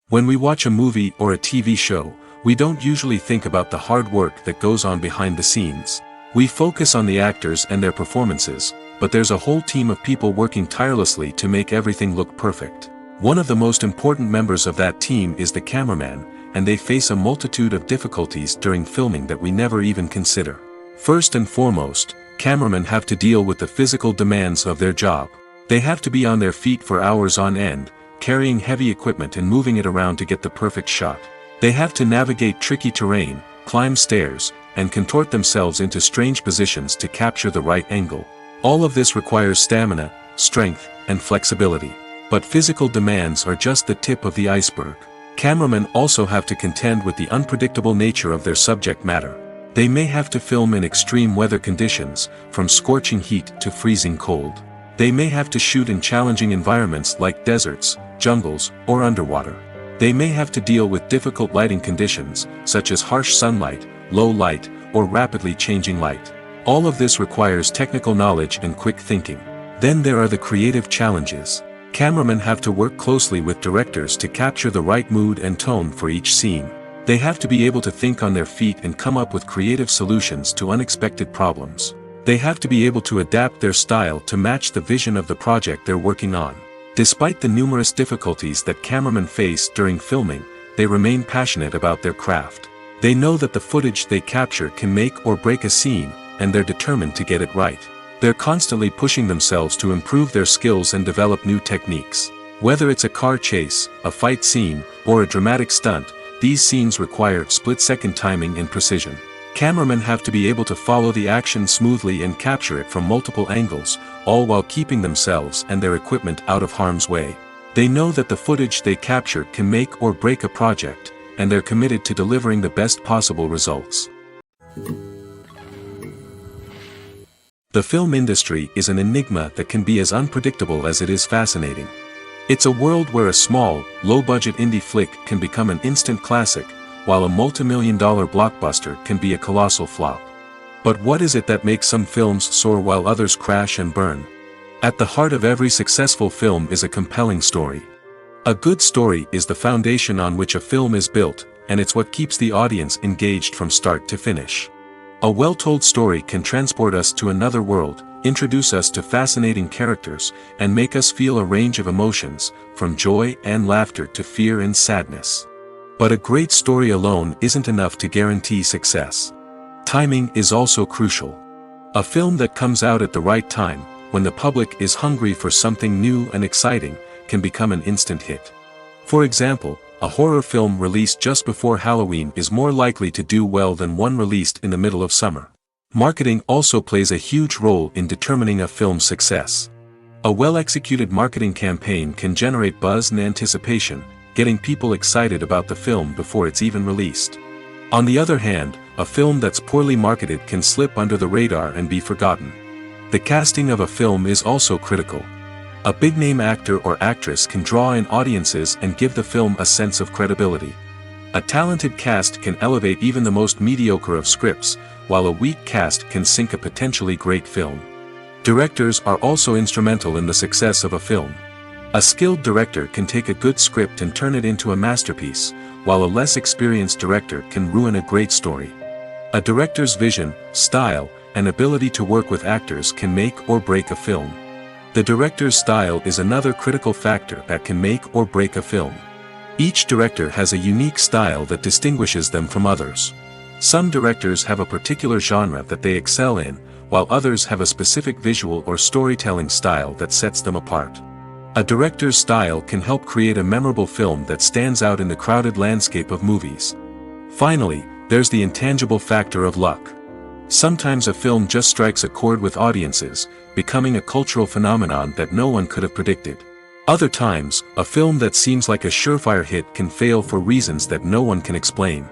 When we watch a movie or a TV show, we don't usually think about the hard work that goes on behind the scenes. We focus on the actors and their performances, but there's a whole team of people working tirelessly to make everything look perfect. One of the most important members of that team is the cameraman, and they face a multitude of difficulties during filming that we never even consider. First and foremost, cameramen have to deal with the physical demands of their job. They have to be on their feet for hours on end, carrying heavy equipment and moving it around to get the perfect shot. They have to navigate tricky terrain, climb stairs, and contort themselves into strange positions to capture the right angle. All of this requires stamina, strength, and flexibility. But physical demands are just the tip of the iceberg. Cameramen also have to contend with the unpredictable nature of their subject matter. They may have to film in extreme weather conditions, from scorching heat to freezing cold. They may have to shoot in challenging environments like deserts, jungles, or underwater. They may have to deal with difficult lighting conditions, such as harsh sunlight, low light, or rapidly changing light. All of this requires technical knowledge and quick thinking. Then there are the creative challenges. Cameramen have to work closely with directors to capture the right mood and tone for each scene. They have to be able to think on their feet and come up with creative solutions to unexpected problems. They have to be able to adapt their style to match the vision of the project they're working on. Despite the numerous difficulties that cameramen face during filming, they remain passionate about their craft. They know that the footage they capture can make or break a scene, and they're determined to get it right. They're constantly pushing themselves to improve their skills and develop new techniques. Whether it's a car chase, a fight scene, or a dramatic stunt, these scenes require split-second timing and precision. Cameramen have to be able to follow the action smoothly and capture it from multiple angles, all while keeping themselves and their equipment out of harm's way. They know that the footage they capture can make or break a project, and they're committed to delivering the best possible results. The film industry is an enigma that can be as unpredictable as it is fascinating. It's a world where a small, low-budget indie flick can become an instant classic, while a multi-million-dollar blockbuster can be a colossal flop. But what is it that makes some films soar while others crash and burn? At the heart of every successful film is a compelling story. A good story is the foundation on which a film is built, and it's what keeps the audience engaged from start to finish. A well-told story can transport us to another world, introduce us to fascinating characters, and make us feel a range of emotions, from joy and laughter to fear and sadness. But a great story alone isn't enough to guarantee success. Timing is also crucial. A film that comes out at the right time, when the public is hungry for something new and exciting, can become an instant hit. For example, a horror film released just before Halloween is more likely to do well than one released in the middle of summer. Marketing also plays a huge role in determining a film's success. A well-executed marketing campaign can generate buzz and anticipation, getting people excited about the film before it's even released. On the other hand, a film that's poorly marketed can slip under the radar and be forgotten. The casting of a film is also critical. A big-name actor or actress can draw in audiences and give the film a sense of credibility. A talented cast can elevate even the most mediocre of scripts, while a weak cast can sink a potentially great film. Directors are also instrumental in the success of a film. A skilled director can take a good script and turn it into a masterpiece, while a less experienced director can ruin a great story. A director's vision, style, and ability to work with actors can make or break a film. The director's style is another critical factor that can make or break a film. Each director has a unique style that distinguishes them from others. Some directors have a particular genre that they excel in, while others have a specific visual or storytelling style that sets them apart. A director's style can help create a memorable film that stands out in the crowded landscape of movies. Finally, there's the intangible factor of luck. Sometimes a film just strikes a chord with audiences, becoming a cultural phenomenon that no one could have predicted. Other times, a film that seems like a surefire hit can fail for reasons that no one can explain.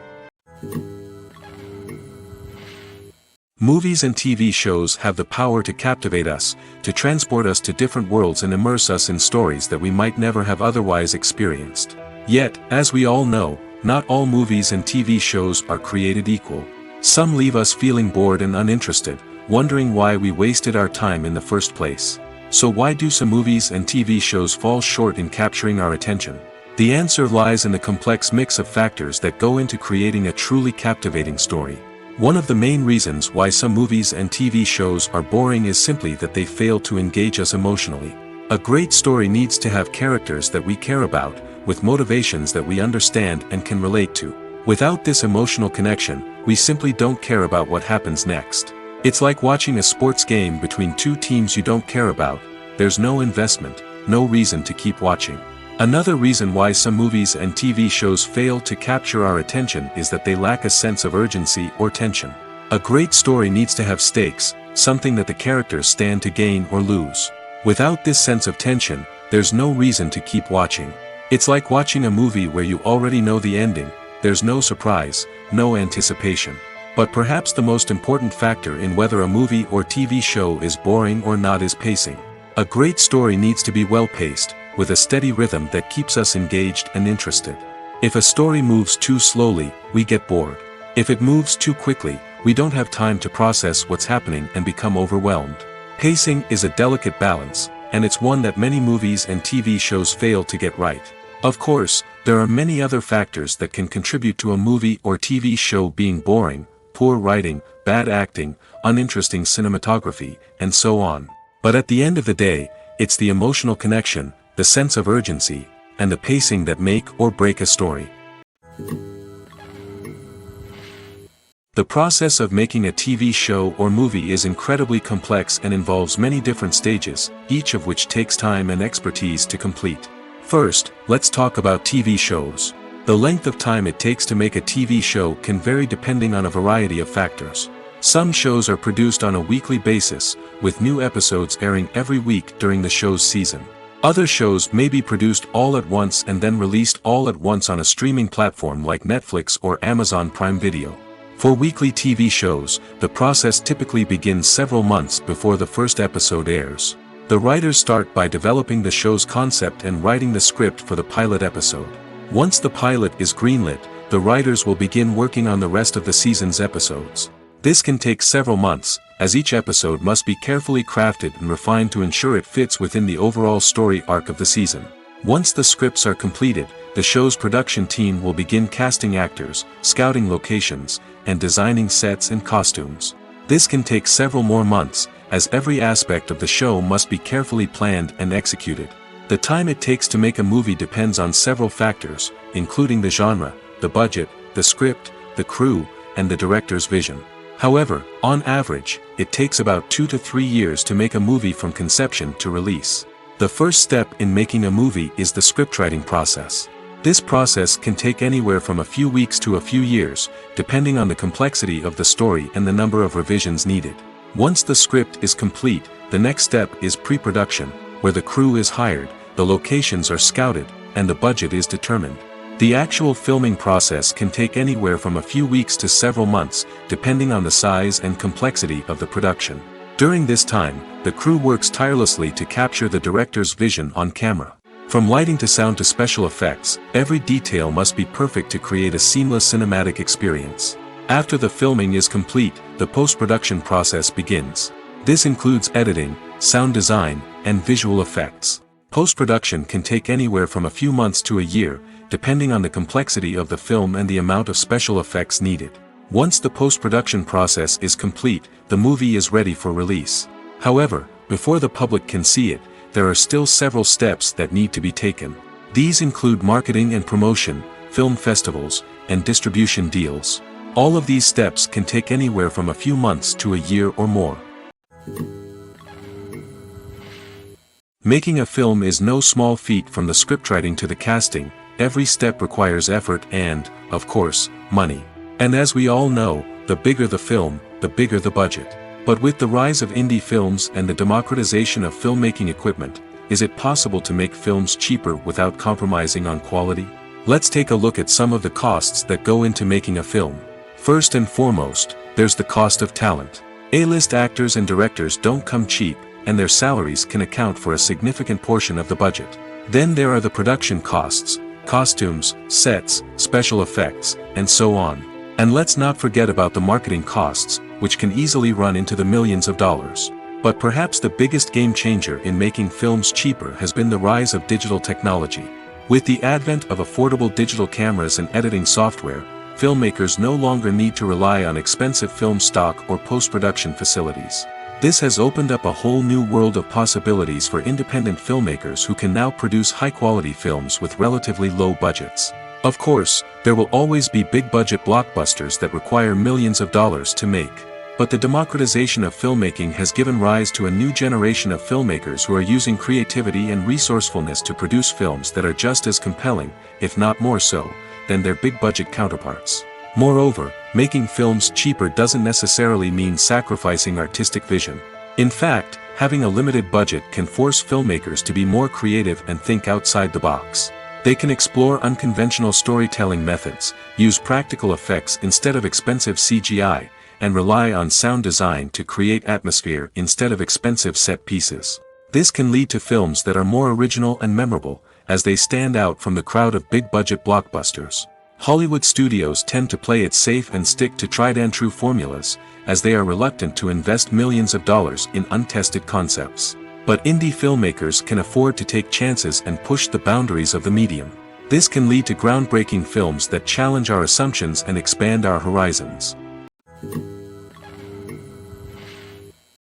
Movies and TV shows have the power to captivate us, to transport us to different worlds and immerse us in stories that we might never have otherwise experienced. Yet, as we all know, not all movies and TV shows are created equal. Some leave us feeling bored and uninterested, wondering why we wasted our time in the first place. So why do some movies and TV shows fall short in capturing our attention? The answer lies in the complex mix of factors that go into creating a truly captivating story. One of the main reasons why some movies and TV shows are boring is simply that they fail to engage us emotionally. A great story needs to have characters that we care about, with motivations that we understand and can relate to. Without this emotional connection, we simply don't care about what happens next. It's like watching a sports game between two teams you don't care about. There's no investment, no reason to keep watching. Another reason why some movies and TV shows fail to capture our attention is that they lack a sense of urgency or tension. A great story needs to have stakes, something that the characters stand to gain or lose. Without this sense of tension, there's no reason to keep watching. It's like watching a movie where you already know the ending. There's no surprise, no anticipation. But perhaps the most important factor in whether a movie or TV show is boring or not is pacing. A great story needs to be well-paced, with a steady rhythm that keeps us engaged and interested. If a story moves too slowly, we get bored. If it moves too quickly, we don't have time to process what's happening and become overwhelmed. Pacing is a delicate balance, and it's one that many movies and TV shows fail to get right. Of course, there are many other factors that can contribute to a movie or TV show being boring: poor writing, bad acting, uninteresting cinematography, and so on. But at the end of the day, it's the emotional connection, the sense of urgency, and the pacing that make or break a story. The process of making a TV show or movie is incredibly complex and involves many different stages, each of which takes time and expertise to complete. First, let's talk about TV shows. The length of time it takes to make a TV show can vary depending on a variety of factors. Some shows are produced on a weekly basis, with new episodes airing every week during the show's season. Other shows may be produced all at once and then released all at once on a streaming platform like Netflix or Amazon Prime Video. For weekly TV shows, the process typically begins several months before the first episode airs. The writers start by developing the show's concept and writing the script for the pilot episode. Once the pilot is greenlit, the writers will begin working on the rest of the season's episodes. This can take several months, as each episode must be carefully crafted and refined to ensure it fits within the overall story arc of the season. Once the scripts are completed, the show's production team will begin casting actors, scouting locations, and designing sets and costumes. This can take several more months, as every aspect of the show must be carefully planned and executed. The time it takes to make a movie depends on several factors, including the genre, the budget, the script, the crew, and the director's vision. However, on average, it takes about 2 to 3 years to make a movie from conception to release. The first step in making a movie is the scriptwriting process. This process can take anywhere from a few weeks to a few years, depending on the complexity of the story and the number of revisions needed. Once the script is complete, the next step is pre-production, where the crew is hired, the locations are scouted, and the budget is determined. The actual filming process can take anywhere from a few weeks to several months, depending on the size and complexity of the production. During this time, the crew works tirelessly to capture the director's vision on camera. From lighting to sound to special effects, every detail must be perfect to create a seamless cinematic experience. After the filming is complete, the post-production process begins. This includes editing, sound design, and visual effects. Post-production can take anywhere from a few months to a year, depending on the complexity of the film and the amount of special effects needed. Once the post-production process is complete, the movie is ready for release. However, before the public can see it, there are still several steps that need to be taken. These include marketing and promotion, film festivals, and distribution deals. All of these steps can take anywhere from a few months to a year or more. Making a film is no small feat. From the scriptwriting to the casting, every step requires effort and, of course, money. And as we all know, the bigger the film, the bigger the budget. But with the rise of indie films and the democratization of filmmaking equipment, is it possible to make films cheaper without compromising on quality? Let's take a look at some of the costs that go into making a film. First and foremost, there's the cost of talent. A-list actors and directors don't come cheap, and their salaries can account for a significant portion of the budget. Then there are the production costs, costumes, sets, special effects, and so on. And let's not forget about the marketing costs, which can easily run into the millions of dollars. But perhaps the biggest game changer in making films cheaper has been the rise of digital technology. With the advent of affordable digital cameras and editing software, filmmakers no longer need to rely on expensive film stock or post-production facilities. This has opened up a whole new world of possibilities for independent filmmakers who can now produce high-quality films with relatively low budgets. Of course, there will always be big-budget blockbusters that require millions of dollars to make. But the democratization of filmmaking has given rise to a new generation of filmmakers who are using creativity and resourcefulness to produce films that are just as compelling, if not more so, than their big-budget counterparts. Moreover, making films cheaper doesn't necessarily mean sacrificing artistic vision. In fact, having a limited budget can force filmmakers to be more creative and think outside the box. They can explore unconventional storytelling methods, use practical effects instead of expensive CGI, and rely on sound design to create atmosphere instead of expensive set pieces. This can lead to films that are more original and memorable, as they stand out from the crowd of big-budget blockbusters. Hollywood studios tend to play it safe and stick to tried-and-true formulas, as they are reluctant to invest millions of dollars in untested concepts. But indie filmmakers can afford to take chances and push the boundaries of the medium. This can lead to groundbreaking films that challenge our assumptions and expand our horizons.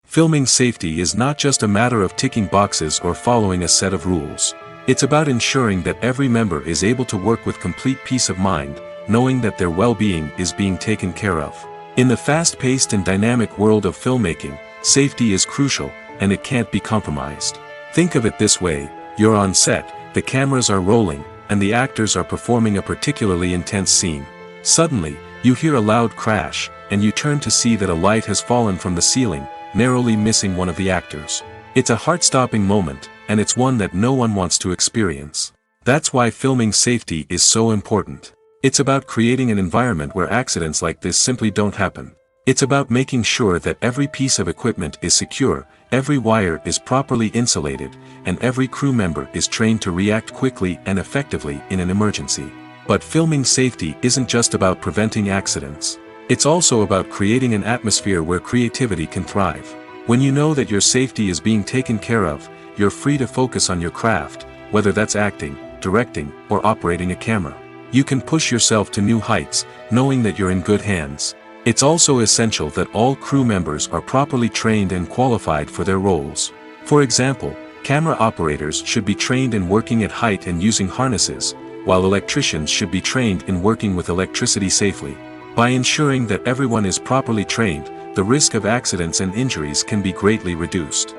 Filming safety is not just a matter of ticking boxes or following a set of rules. It's about ensuring that every member is able to work with complete peace of mind, knowing that their well-being is being taken care of. In the fast-paced and dynamic world of filmmaking, safety is crucial, and it can't be compromised. Think of it this way: you're on set, the cameras are rolling, and the actors are performing a particularly intense scene. Suddenly, you hear a loud crash, and you turn to see that a light has fallen from the ceiling, narrowly missing one of the actors. It's a heart-stopping moment, and it's one that no one wants to experience. That's why filming safety is so important. It's about creating an environment where accidents like this simply don't happen. It's about making sure that every piece of equipment is secure, every wire is properly insulated, and every crew member is trained to react quickly and effectively in an emergency. But filming safety isn't just about preventing accidents. It's also about creating an atmosphere where creativity can thrive. When you know that your safety is being taken care of, you're free to focus on your craft, whether that's acting, directing, or operating a camera. You can push yourself to new heights, knowing that you're in good hands. It's also essential that all crew members are properly trained and qualified for their roles. For example, camera operators should be trained in working at height and using harnesses, while electricians should be trained in working with electricity safely. By ensuring that everyone is properly trained, the risk of accidents and injuries can be greatly reduced.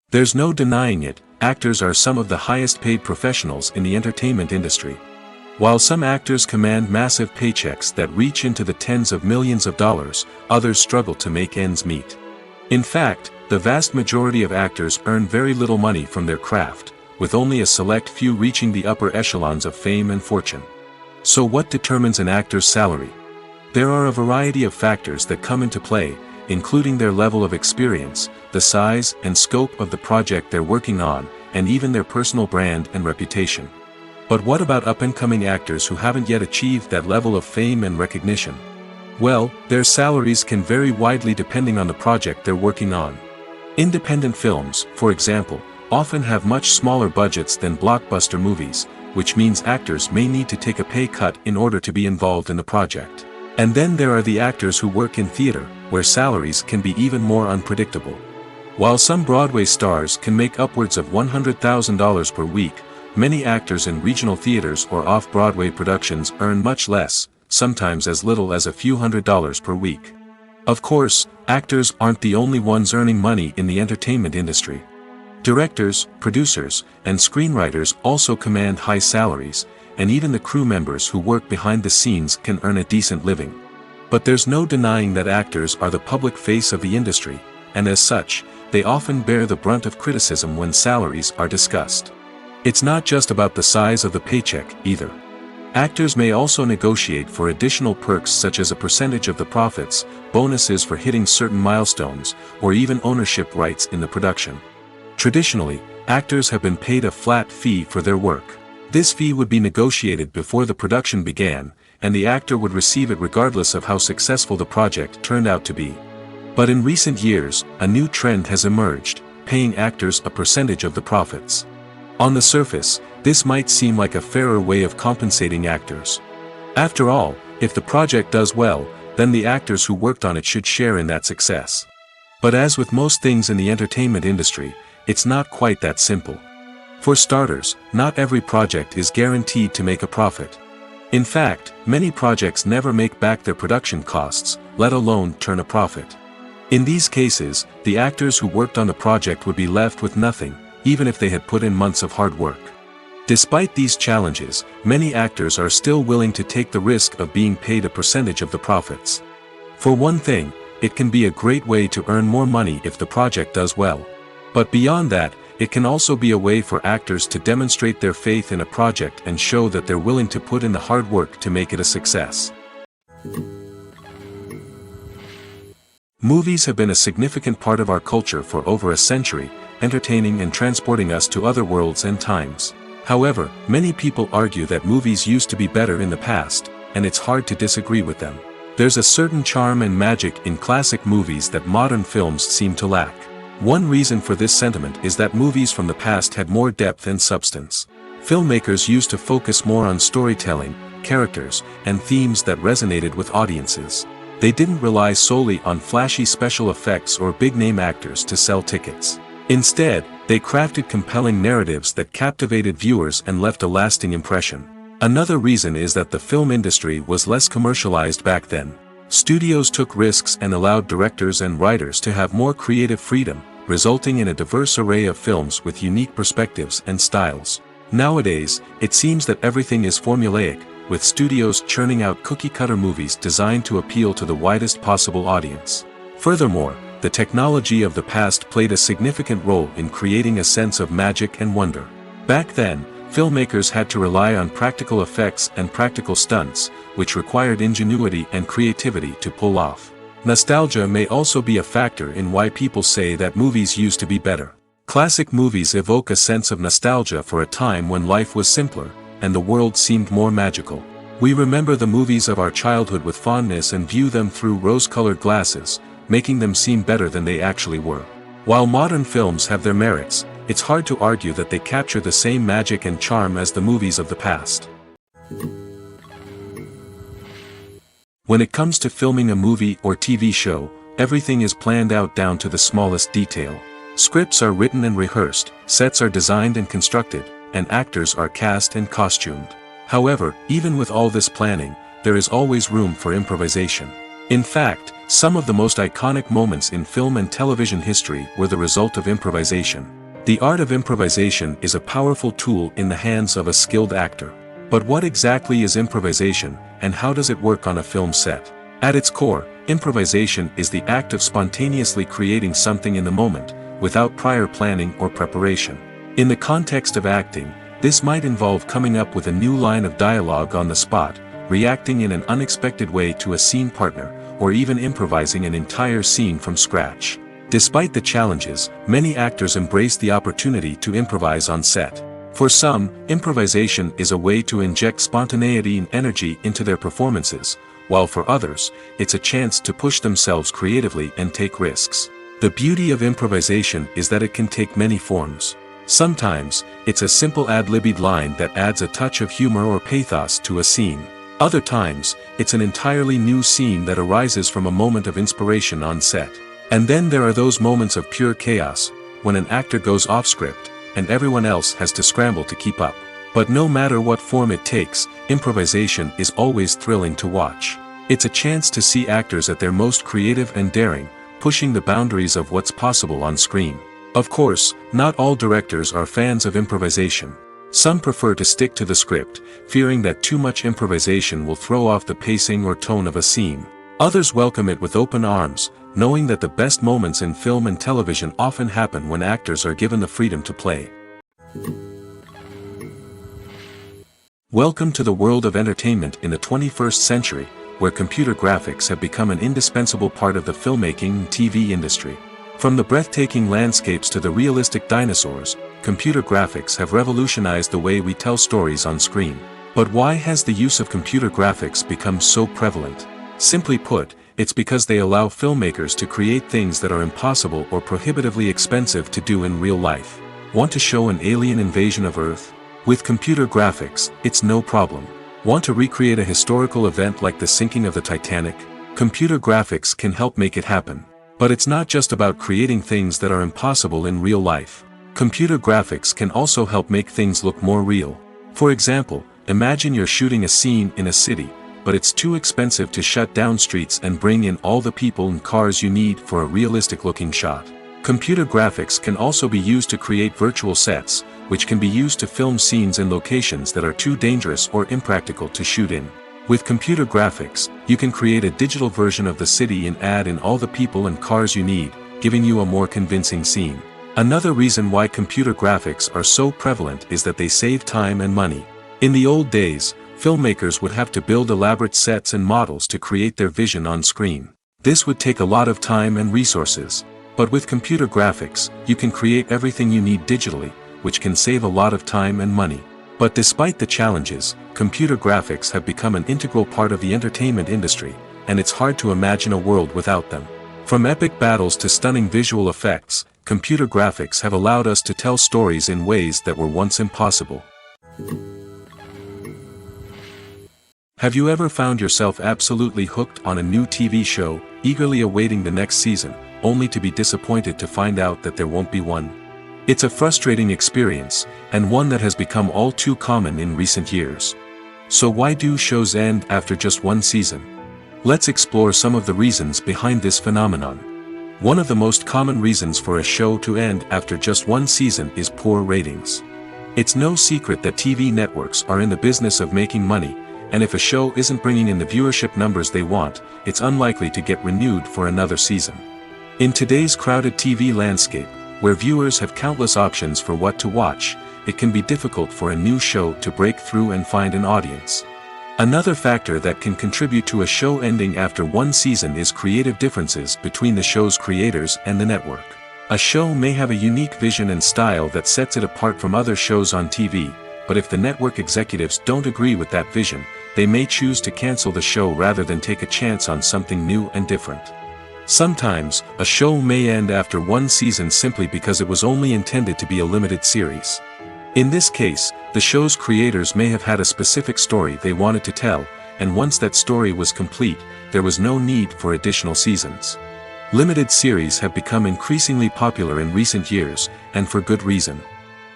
There's no denying it, actors are some of the highest paid professionals in the entertainment industry. While some actors command massive paychecks that reach into the tens of millions of dollars, others struggle to make ends meet. In fact, the vast majority of actors earn very little money from their craft, with only a select few reaching the upper echelons of fame and fortune. So what determines an actor's salary? There are a variety of factors that come into play, including their level of experience, the size and scope of the project they're working on, and even their personal brand and reputation. But what about up-and-coming actors who haven't yet achieved that level of fame and recognition? Well, their salaries can vary widely depending on the project they're working on. Independent films, for example, often have much smaller budgets than blockbuster movies, which means actors may need to take a pay cut in order to be involved in the project. And then there are the actors who work in theater, where salaries can be even more unpredictable. While some Broadway stars can make upwards of $100,000 per week, many actors in regional theaters or off-Broadway productions earn much less, sometimes as little as a few $100s per week. Of course, actors aren't the only ones earning money in the entertainment industry. Directors, producers, and screenwriters also command high salaries, and even the crew members who work behind the scenes can earn a decent living. But there's no denying that actors are the public face of the industry, and as such, they often bear the brunt of criticism when salaries are discussed. It's not just about the size of the paycheck, either. Actors may also negotiate for additional perks such as a percentage of the profits, bonuses for hitting certain milestones, or even ownership rights in the production. Traditionally, actors have been paid a flat fee for their work. This fee would be negotiated before the production began, and the actor would receive it regardless of how successful the project turned out to be. But in recent years, a new trend has emerged, paying actors a percentage of the profits. On the surface, this might seem like a fairer way of compensating actors. After all, if the project does well, then the actors who worked on it should share in that success. But as with most things in the entertainment industry, it's not quite that simple. For starters, not every project is guaranteed to make a profit. In fact, many projects never make back their production costs, let alone turn a profit. In these cases, the actors who worked on the project would be left with nothing, even if they had put in months of hard work. Despite these challenges, many actors are still willing to take the risk of being paid a percentage of the profits. For one thing, it can be a great way to earn more money if the project does well. But beyond that, it can also be a way for actors to demonstrate their faith in a project and show that they're willing to put in the hard work to make it a success. Movies have been a significant part of our culture for over a century, entertaining and transporting us to other worlds and times. However, many people argue that movies used to be better in the past, and it's hard to disagree with them. There's a certain charm and magic in classic movies that modern films seem to lack. One reason for this sentiment is that movies from the past had more depth and substance. Filmmakers used to focus more on storytelling, characters, and themes that resonated with audiences. They didn't rely solely on flashy special effects or big-name actors to sell tickets. Instead, they crafted compelling narratives that captivated viewers and left a lasting impression. Another reason is that the film industry was less commercialized back then. Studios took risks and allowed directors and writers to have more creative freedom, resulting in a diverse array of films with unique perspectives and styles. Nowadays, it seems that everything is formulaic, with studios churning out cookie-cutter movies designed to appeal to the widest possible audience. Furthermore, the technology of the past played a significant role in creating a sense of magic and wonder. Back then, filmmakers had to rely on practical effects and practical stunts, which required ingenuity and creativity to pull off. Nostalgia may also be a factor in why people say that movies used to be better. Classic movies evoke a sense of nostalgia for a time when life was simpler, and the world seemed more magical. We remember the movies of our childhood with fondness and view them through rose-colored glasses, making them seem better than they actually were. While modern films have their merits, it's hard to argue that they capture the same magic and charm as the movies of the past. When it comes to filming a movie or TV show, everything is planned out down to the smallest detail. Scripts are written and rehearsed, sets are designed and constructed, and actors are cast and costumed. However, even with all this planning, there is always room for improvisation. In fact, some of the most iconic moments in film and television history were the result of improvisation. The art of improvisation is a powerful tool in the hands of a skilled actor. But what exactly is improvisation, and how does it work on a film set? At its core, improvisation is the act of spontaneously creating something in the moment, without prior planning or preparation. In the context of acting, this might involve coming up with a new line of dialogue on the spot, reacting in an unexpected way to a scene partner, or even improvising an entire scene from scratch. Despite the challenges, many actors embrace the opportunity to improvise on set. For some, improvisation is a way to inject spontaneity and energy into their performances, while for others, it's a chance to push themselves creatively and take risks. The beauty of improvisation is that it can take many forms. Sometimes, it's a simple ad-libbed line that adds a touch of humor or pathos to a scene. Other times, it's an entirely new scene that arises from a moment of inspiration on set. And then there are those moments of pure chaos, when an actor goes off script, and everyone else has to scramble to keep up. But no matter what form it takes, improvisation is always thrilling to watch. It's a chance to see actors at their most creative and daring, pushing the boundaries of what's possible on screen. Of course, not all directors are fans of improvisation. Some prefer to stick to the script, fearing that too much improvisation will throw off the pacing or tone of a scene. Others welcome it with open arms, knowing that the best moments in film and television often happen when actors are given the freedom to play. Welcome to the world of entertainment in the 21st century, where computer graphics have become an indispensable part of the filmmaking and TV industry. From the breathtaking landscapes to the realistic dinosaurs, computer graphics have revolutionized the way we tell stories on screen. But why has the use of computer graphics become so prevalent? Simply put, it's because they allow filmmakers to create things that are impossible or prohibitively expensive to do in real life. Want to show an alien invasion of Earth? With computer graphics, it's no problem. Want to recreate a historical event like the sinking of the Titanic? Computer graphics can help make it happen. But it's not just about creating things that are impossible in real life. Computer graphics can also help make things look more real. For example, imagine you're shooting a scene in a city, but it's too expensive to shut down streets and bring in all the people and cars you need for a realistic-looking shot. Computer graphics can also be used to create virtual sets, which can be used to film scenes in locations that are too dangerous or impractical to shoot in. With computer graphics, you can create a digital version of the city and add in all the people and cars you need, giving you a more convincing scene. Another reason why computer graphics are so prevalent is that they save time and money. In the old days, filmmakers would have to build elaborate sets and models to create their vision on screen. This would take a lot of time and resources. But with computer graphics, you can create everything you need digitally, which can save a lot of time and money. But despite the challenges, computer graphics have become an integral part of the entertainment industry, and it's hard to imagine a world without them. From epic battles to stunning visual effects, computer graphics have allowed us to tell stories in ways that were once impossible. Have you ever found yourself absolutely hooked on a new TV show, eagerly awaiting the next season, only to be disappointed to find out that there won't be one? It's a frustrating experience, and one that has become all too common in recent years. So why do shows end after just one season? Let's explore some of the reasons behind this phenomenon. One of the most common reasons for a show to end after just one season is poor ratings. It's no secret that TV networks are in the business of making money, and if a show isn't bringing in the viewership numbers they want, it's unlikely to get renewed for another season. In today's crowded TV landscape, where viewers have countless options for what to watch, it can be difficult for a new show to break through and find an audience. Another factor that can contribute to a show ending after one season is creative differences between the show's creators and the network. A show may have a unique vision and style that sets it apart from other shows on TV, but if the network executives don't agree with that vision, they may choose to cancel the show rather than take a chance on something new and different. Sometimes, a show may end after one season simply because it was only intended to be a limited series. In this case, the show's creators may have had a specific story they wanted to tell, and once that story was complete, there was no need for additional seasons. Limited series have become increasingly popular in recent years, and for good reason.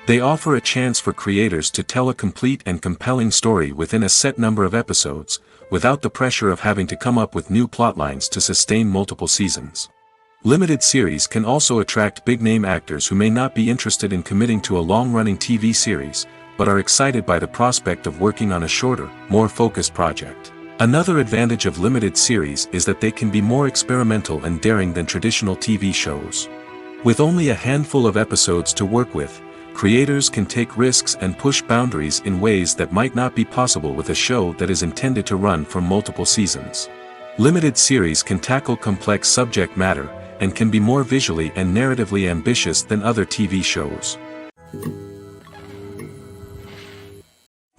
They offer a chance for creators to tell a complete and compelling story within a set number of episodes, without the pressure of having to come up with new plotlines to sustain multiple seasons. Limited series can also attract big-name actors who may not be interested in committing to a long-running TV series, but are excited by the prospect of working on a shorter, more focused project. Another advantage of limited series is that they can be more experimental and daring than traditional TV shows. With only a handful of episodes to work with, creators can take risks and push boundaries in ways that might not be possible with a show that is intended to run for multiple seasons. Limited series can tackle complex subject matter, and can be more visually and narratively ambitious than other TV shows.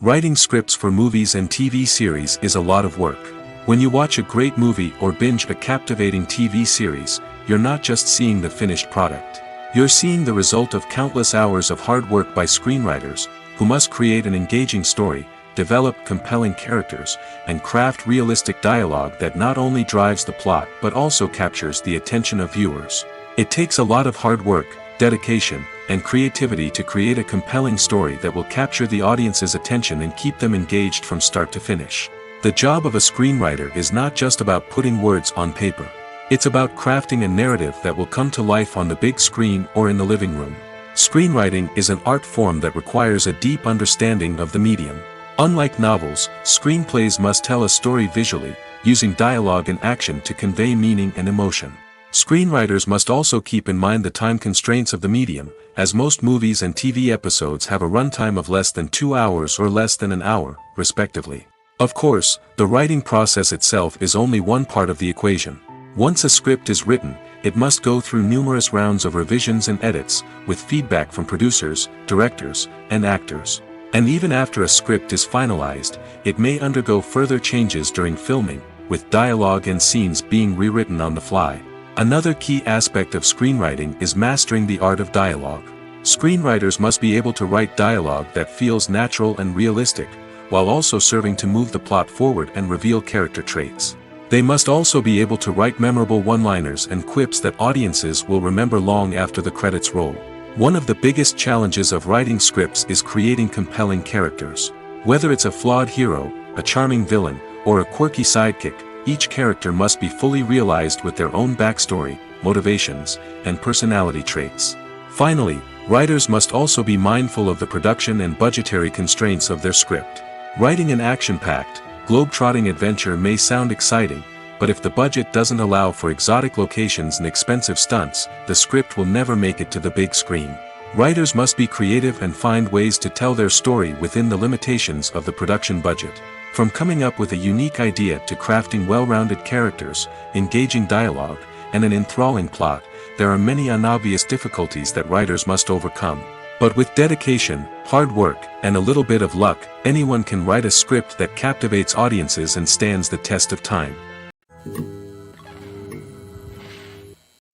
Writing scripts for movies and TV series is a lot of work. When you watch a great movie or binge a captivating TV series, you're not just seeing the finished product. You're seeing the result of countless hours of hard work by screenwriters, who must create an engaging story, develop compelling characters, and craft realistic dialogue that not only drives the plot but also captures the attention of viewers. It takes a lot of hard work, dedication, and creativity to create a compelling story that will capture the audience's attention and keep them engaged from start to finish. The job of a screenwriter is not just about putting words on paper. It's about crafting a narrative that will come to life on the big screen or in the living room. Screenwriting is an art form that requires a deep understanding of the medium. Unlike novels, screenplays must tell a story visually, using dialogue and action to convey meaning and emotion. Screenwriters must also keep in mind the time constraints of the medium, as most movies and TV episodes have a runtime of less than 2 hours or less than an hour, respectively. Of course, the writing process itself is only one part of the equation. Once a script is written, it must go through numerous rounds of revisions and edits, with feedback from producers, directors, and actors. And even after a script is finalized, it may undergo further changes during filming, with dialogue and scenes being rewritten on the fly. Another key aspect of screenwriting is mastering the art of dialogue. Screenwriters must be able to write dialogue that feels natural and realistic, while also serving to move the plot forward and reveal character traits. They must also be able to write memorable one-liners and quips that audiences will remember long after the credits roll. One of the biggest challenges of writing scripts is creating compelling characters. Whether it's a flawed hero, a charming villain, or a quirky sidekick, each character must be fully realized with their own backstory, motivations, and personality traits. Finally, writers must also be mindful of the production and budgetary constraints of their script. Writing an action-packed, globe-trotting adventure may sound exciting, but if the budget doesn't allow for exotic locations and expensive stunts, the script will never make it to the big screen. Writers must be creative and find ways to tell their story within the limitations of the production budget. From coming up with a unique idea to crafting well-rounded characters, engaging dialogue, and an enthralling plot, there are many unobvious difficulties that writers must overcome. But with dedication, hard work, and a little bit of luck, anyone can write a script that captivates audiences and stands the test of time.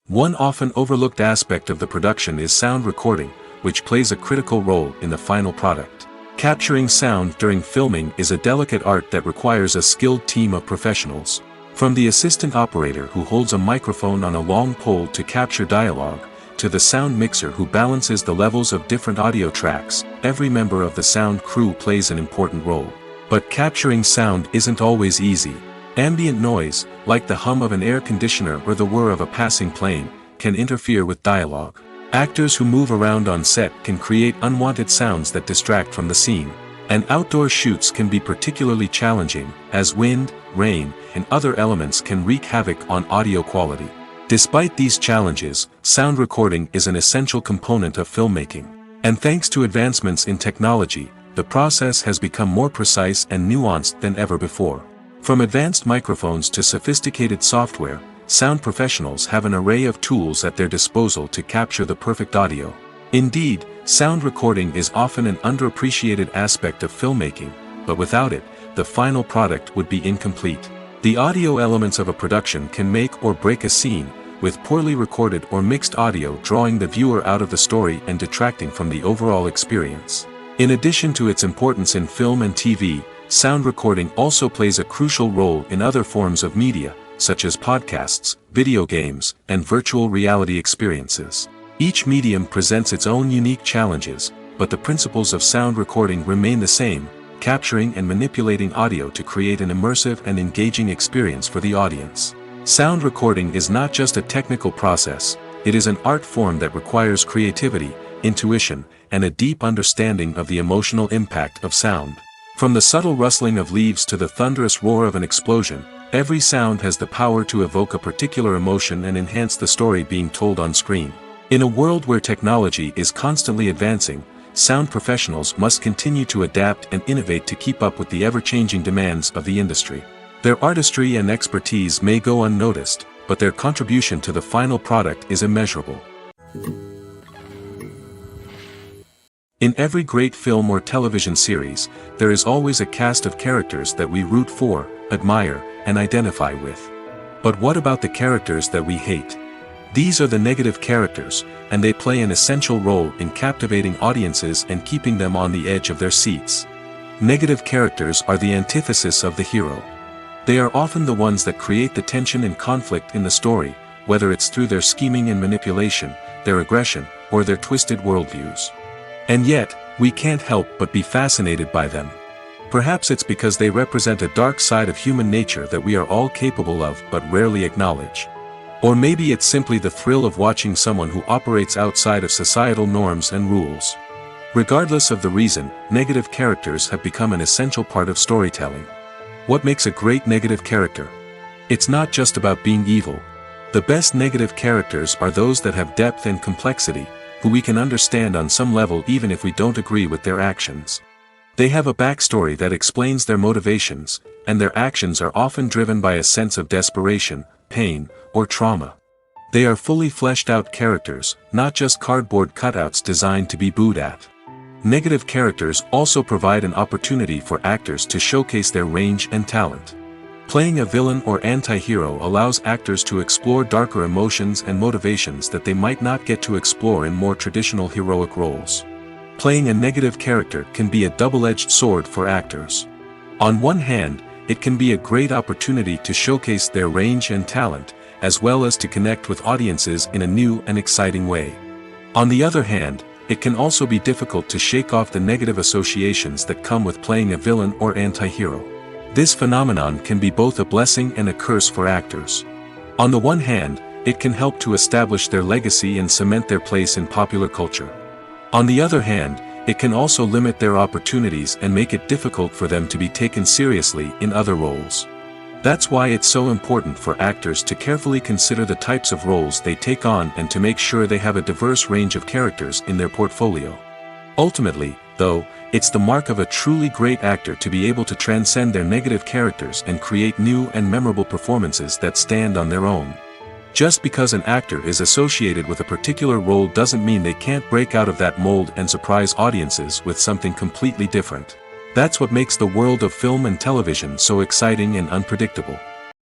One often overlooked aspect of the production is sound recording, which plays a critical role in the final product. Capturing sound during filming is a delicate art that requires a skilled team of professionals. From the assistant operator who holds a microphone on a long pole to capture dialogue, to the sound mixer who balances the levels of different audio tracks, every member of the sound crew plays an important role. But capturing sound isn't always easy. Ambient noise, like the hum of an air conditioner or the whir of a passing plane, can interfere with dialogue. Actors who move around on set can create unwanted sounds that distract from the scene. And outdoor shoots can be particularly challenging, as wind, rain, and other elements can wreak havoc on audio quality. Despite these challenges, sound recording is an essential component of filmmaking. And thanks to advancements in technology, the process has become more precise and nuanced than ever before. From advanced microphones to sophisticated software, sound professionals have an array of tools at their disposal to capture the perfect audio. Indeed, sound recording is often an underappreciated aspect of filmmaking, but without it, the final product would be incomplete. The audio elements of a production can make or break a scene, with poorly recorded or mixed audio drawing the viewer out of the story and detracting from the overall experience. In addition to its importance in film and TV, sound recording also plays a crucial role in other forms of media, such as podcasts, video games, and virtual reality experiences. Each medium presents its own unique challenges, but the principles of sound recording remain the same, capturing and manipulating audio to create an immersive and engaging experience for the audience. Sound recording is not just a technical process, it is an art form that requires creativity, intuition, and a deep understanding of the emotional impact of sound. From the subtle rustling of leaves to the thunderous roar of an explosion, every sound has the power to evoke a particular emotion and enhance the story being told on screen. In a world where technology is constantly advancing, sound professionals must continue to adapt and innovate to keep up with the ever-changing demands of the industry. Their artistry and expertise may go unnoticed, but their contribution to the final product is immeasurable. In every great film or television series, there is always a cast of characters that we root for, admire, and identify with. But what about the characters that we hate? These are the negative characters, and they play an essential role in captivating audiences and keeping them on the edge of their seats. Negative characters are the antithesis of the hero. They are often the ones that create the tension and conflict in the story, whether it's through their scheming and manipulation, their aggression, or their twisted worldviews. And yet, we can't help but be fascinated by them. Perhaps it's because they represent a dark side of human nature that we are all capable of but rarely acknowledge. Or maybe it's simply the thrill of watching someone who operates outside of societal norms and rules. Regardless of the reason, negative characters have become an essential part of storytelling. What makes a great negative character? It's not just about being evil. The best negative characters are those that have depth and complexity, who we can understand on some level even if we don't agree with their actions. They have a backstory that explains their motivations, and their actions are often driven by a sense of desperation, pain, or trauma. They are fully fleshed out characters, not just cardboard cutouts designed to be booed at. Negative characters also provide an opportunity for actors to showcase their range and talent. Playing a villain or anti-hero allows actors to explore darker emotions and motivations that they might not get to explore in more traditional heroic roles. Playing a negative character can be a double-edged sword for actors. On one hand, it can be a great opportunity to showcase their range and talent, as well as to connect with audiences in a new and exciting way. On the other hand, it can also be difficult to shake off the negative associations that come with playing a villain or anti-hero. This phenomenon can be both a blessing and a curse for actors. On the one hand, it can help to establish their legacy and cement their place in popular culture. On the other hand, it can also limit their opportunities and make it difficult for them to be taken seriously in other roles. That's why it's so important for actors to carefully consider the types of roles they take on and to make sure they have a diverse range of characters in their portfolio. Ultimately, though, it's the mark of a truly great actor to be able to transcend their negative characters and create new and memorable performances that stand on their own. Just because an actor is associated with a particular role doesn't mean they can't break out of that mold and surprise audiences with something completely different. That's what makes the world of film and television so exciting and unpredictable.